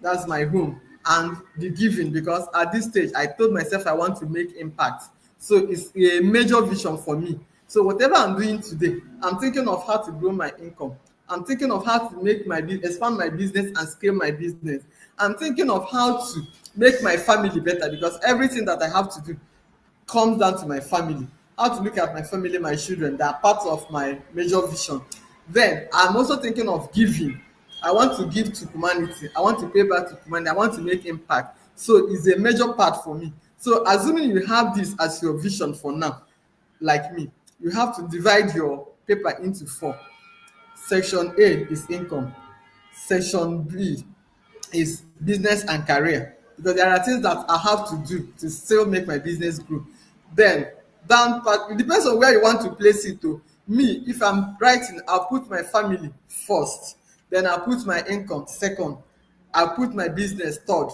that's my home, and the giving, because at this stage I told myself I want to make impact. So it's a major vision for me. So whatever I'm doing today, I'm thinking of how to grow my income. I'm thinking of how to expand my business and scale my business. I'm thinking of how to make my family better, because everything that I have to do comes down to my family. How to look at my family, my children, they are part of my major vision. Then I'm also thinking of giving. I want to give to humanity. I want to pay back to humanity. I want to make impact. So it's a major part for me. So assuming you have this as your vision for now, like me, you have to divide your paper into four. Section A is income. Section B is business and career, because there are things that I have to do to still make my business grow. Then down part, it depends on where you want to place it to. Me, if I'm writing, I'll put my family first, then I'll put my income second, I'll put my business third,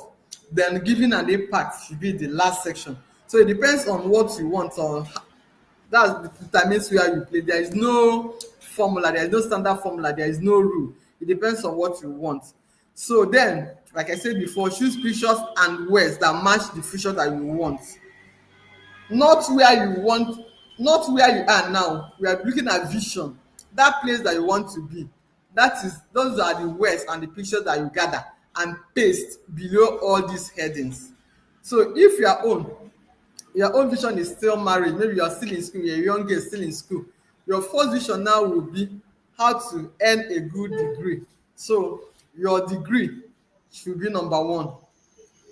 then giving an impact should be the last section. So it depends on what you want, or that's determines where you play. There is no formula, there is no standard formula, there is no rule. It depends on what you want. So then, like I said before, choose pictures and words that match the future that you want. Not where you want, not where you are now. We are looking at vision, that place that you want to be. That is, those are the words and the pictures that you gather and paste below all these headings. So if your own vision is still marriage, maybe you are still in school, you're a young girl still in school, your first vision now will be how to earn a good degree. So your degree should be number one.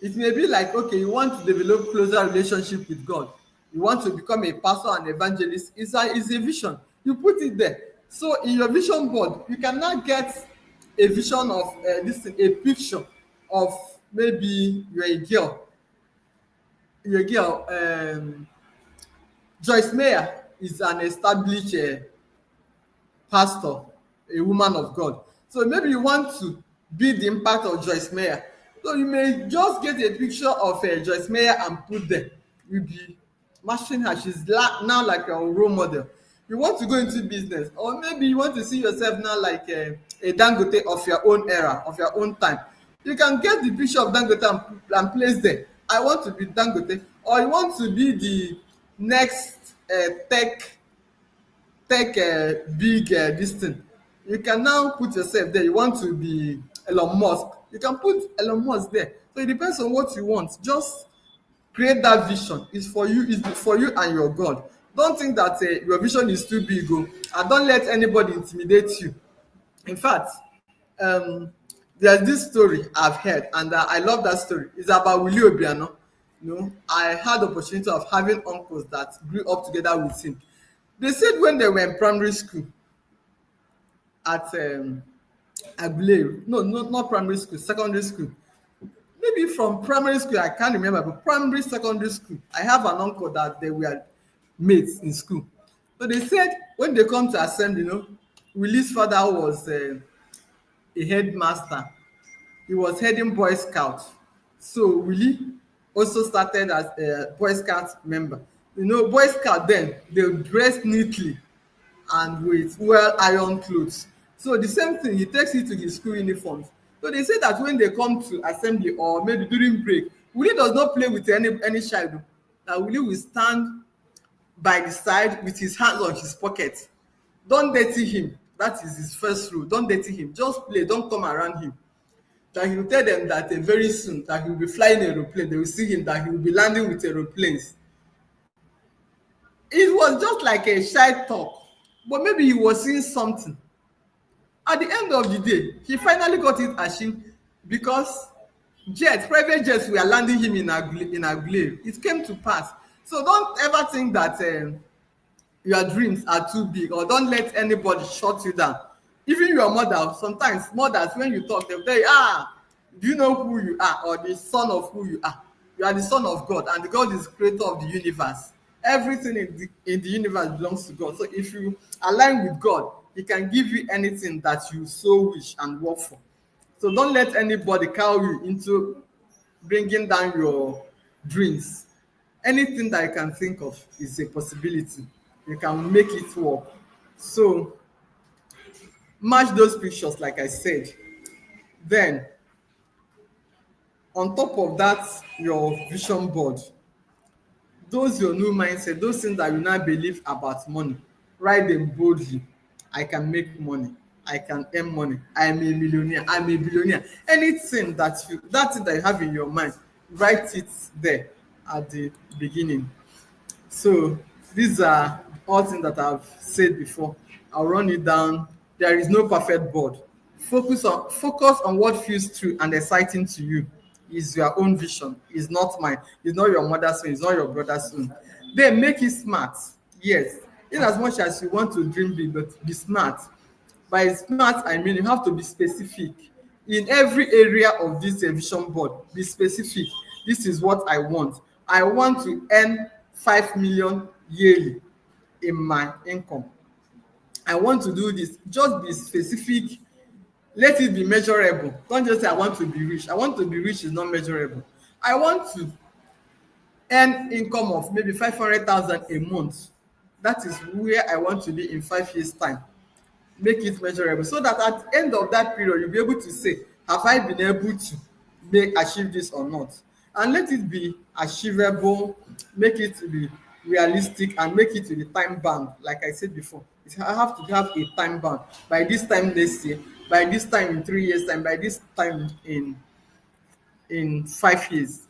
It may be like, okay, you want to develop closer relationship with God, you want to become a pastor and evangelist. It's a vision, you put it there. So in your vision board you can now get a vision of this thing, a picture of, maybe you're a girl. Joyce Meyer is an established pastor, a woman of God. So maybe you want to be the impact of Joyce Meyer. So you may just get a picture of Joyce Meyer and put there. You'll be matching her. She's now like your role model. You want to go into business, or maybe you want to see yourself now like a Dangote of your own era, of your own time. You can get the picture of Dangote and place there. I want to be Dangote, or you want to be the next tech big this thing. You can now put yourself there. You want to be Elon Musk, you can put Elon Musk there. So it depends on what you want. Just create that vision. It's for you, it's for you and your God. Don't think that your vision is too big, and don't let anybody intimidate you. In fact, um there's this story I've heard, and I love that story. It's about Willie Obiano. I had the opportunity of having uncles that grew up together with him. They said when they were in primary school, at I believe, no, not primary school, secondary school. Maybe from primary school, I can't remember, but primary, secondary school, I have an uncle that they were mates in school. So they said when they come to assembly, Willie's father was a headmaster. He was heading Boy Scout. So Willie also started as a Boy Scout member. Boy Scout then, they dress neatly and with well ironed clothes. So the same thing, he takes it to his school uniforms. So they say that when they come to assembly, or maybe during break, Willie does not play with any child. That Willie will stand by the side with his hands on his pocket. Don't dirty him. That is his first rule. Don't dirty him. Just play. Don't come around him. That he will tell them that very soon that he will be flying aeroplane. They will see him that he will be landing with aeroplanes. It was just like a shy talk, but maybe he was seeing something. At the end of the day, he finally got it achieved, because private jets were landing him in Aguilera. It came to pass. So don't ever think that your dreams are too big, or don't let anybody shut you down. Even your mother, sometimes mothers, when you talk, they'll tell you, do you know who you are, or the son of who you are? You are the son of God, and God is creator of the universe. Everything in the universe belongs to God. So if you align with God, he can give you anything that you so wish and work for. So don't let anybody cow you into bringing down your dreams. Anything that you can think of is a possibility. You can make it work. So match those pictures, like I said. Then on top of that, your vision board, those your new mindset, those things that you now believe about money, write them boldly. I can make money, I can earn money, I am a millionaire, I'm a billionaire. Anything that thing that you have in your mind, write it there at the beginning. So these are all things that I've said before. I'll run it down. There is no perfect board. Focus on what feels true and exciting to you. is your own vision, is not mine, it's not your mother's own, it's not your brother's own. Then make it smart. Yes, in as much as you want to dream big, but be smart. By smart, I mean you have to be specific. In every area of this vision board, be specific. This is what I want. I want to earn 5 million yearly in my income. I want to do this. Just be specific. Let it be measurable. Don't just say I want to be rich. I want to be rich is not measurable. I want to earn income of maybe 500,000 a month. That is where I want to be in 5 years time. Make it measurable so that at the end of that period you'll be able to say, have I been able to achieve this or not? And let it be achievable, make it be realistic, and make it to the time bound. Like I said before, I have to have a time bound. By this time next year, by this time in 3 years time, by this time in 5 years.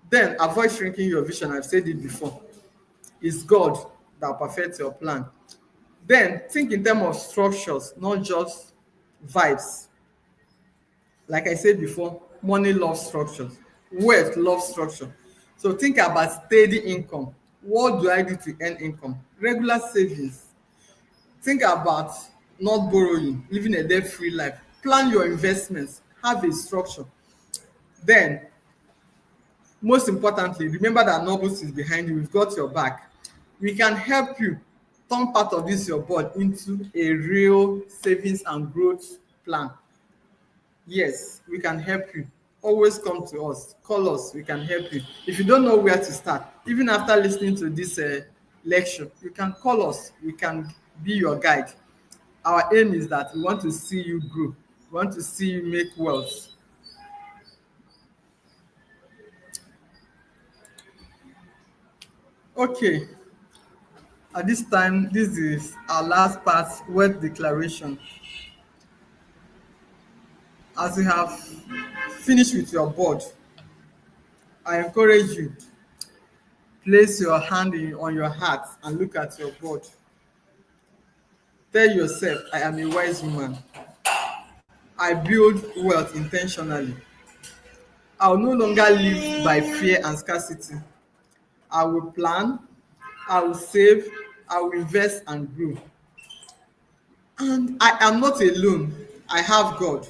Then avoid shrinking your vision. I've said it before. It's God that perfects your plan. Then think in terms of structures, not just vibes. Like I said before, money loves structures, wealth loves structure. So think about steady income. What do I do to earn income? Regular savings. Think about not borrowing, living a debt-free life. Plan your investments, have a structure. Then, most importantly, remember that Nobles is behind you. We've got your back. We can help you turn part of this your board into a real savings and growth plan. Yes, we can help you. Always come to us, call us, we can help you. If you don't know where to start, even after listening to this lecture, you can call us, we can be your guide. Our aim is that we want to see you grow, we want to see you make wealth. Okay, at this time, this is our last part, wealth declaration. As you have finished with your board, I encourage you, place your hand on your heart and look at your board. Tell yourself, I am a wise woman. I build wealth intentionally. I will no longer live by fear and scarcity. I will plan, I will save, I will invest and grow. And I am not alone. I have God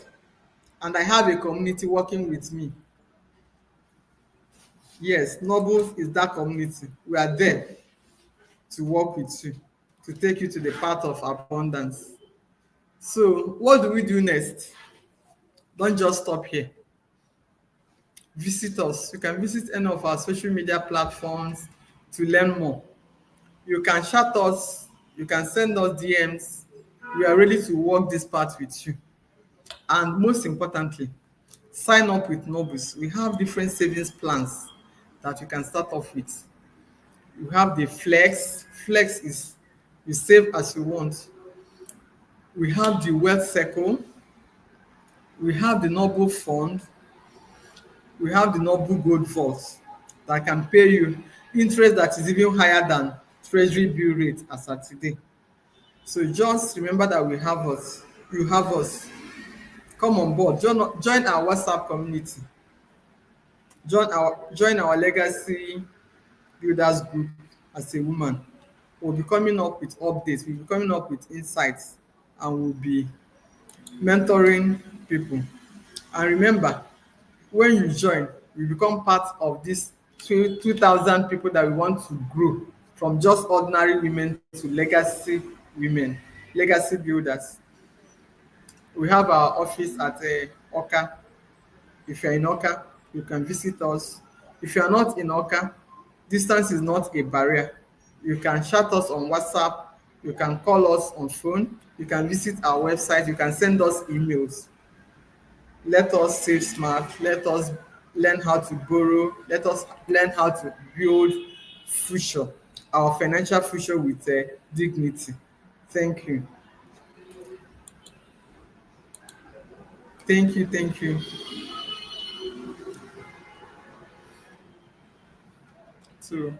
and I have a community working with me. Yes, Nobles is that community. We are there to work with you, to take you to the path of abundance. So, what do we do next? Don't just stop here. Visit us. You can visit any of our social media platforms to learn more. You can chat us, you can send us DMs. We are ready to walk this path with you. And most importantly, sign up with Nobles. We have different savings plans that you can start off with. You have the Flex. Flex is you save as you want. We have the Wealth Circle. We have the Noble Fund. We have the Noble Gold Vault that can pay you interest that is even higher than Treasury bill rate as at today. So just remember that we have us. You have us. Come on board. Join our WhatsApp community. Join our legacy builders group as a woman. We'll be coming up with updates. We'll be coming up with insights, and we'll be mentoring people. And remember, when you join, you become part of this 2,000 people that we want to grow from just ordinary women to legacy women, legacy builders. We have our office at Oka. If you're in Oka, you can visit us. If you're not in Oka, distance is not a barrier. You can chat us on WhatsApp. You can call us on phone. You can visit our website. You can send us emails. Let us save smart. Let us learn how to borrow. Let us learn how to build future, our financial future with dignity. Thank you. Thank you. Thank you. So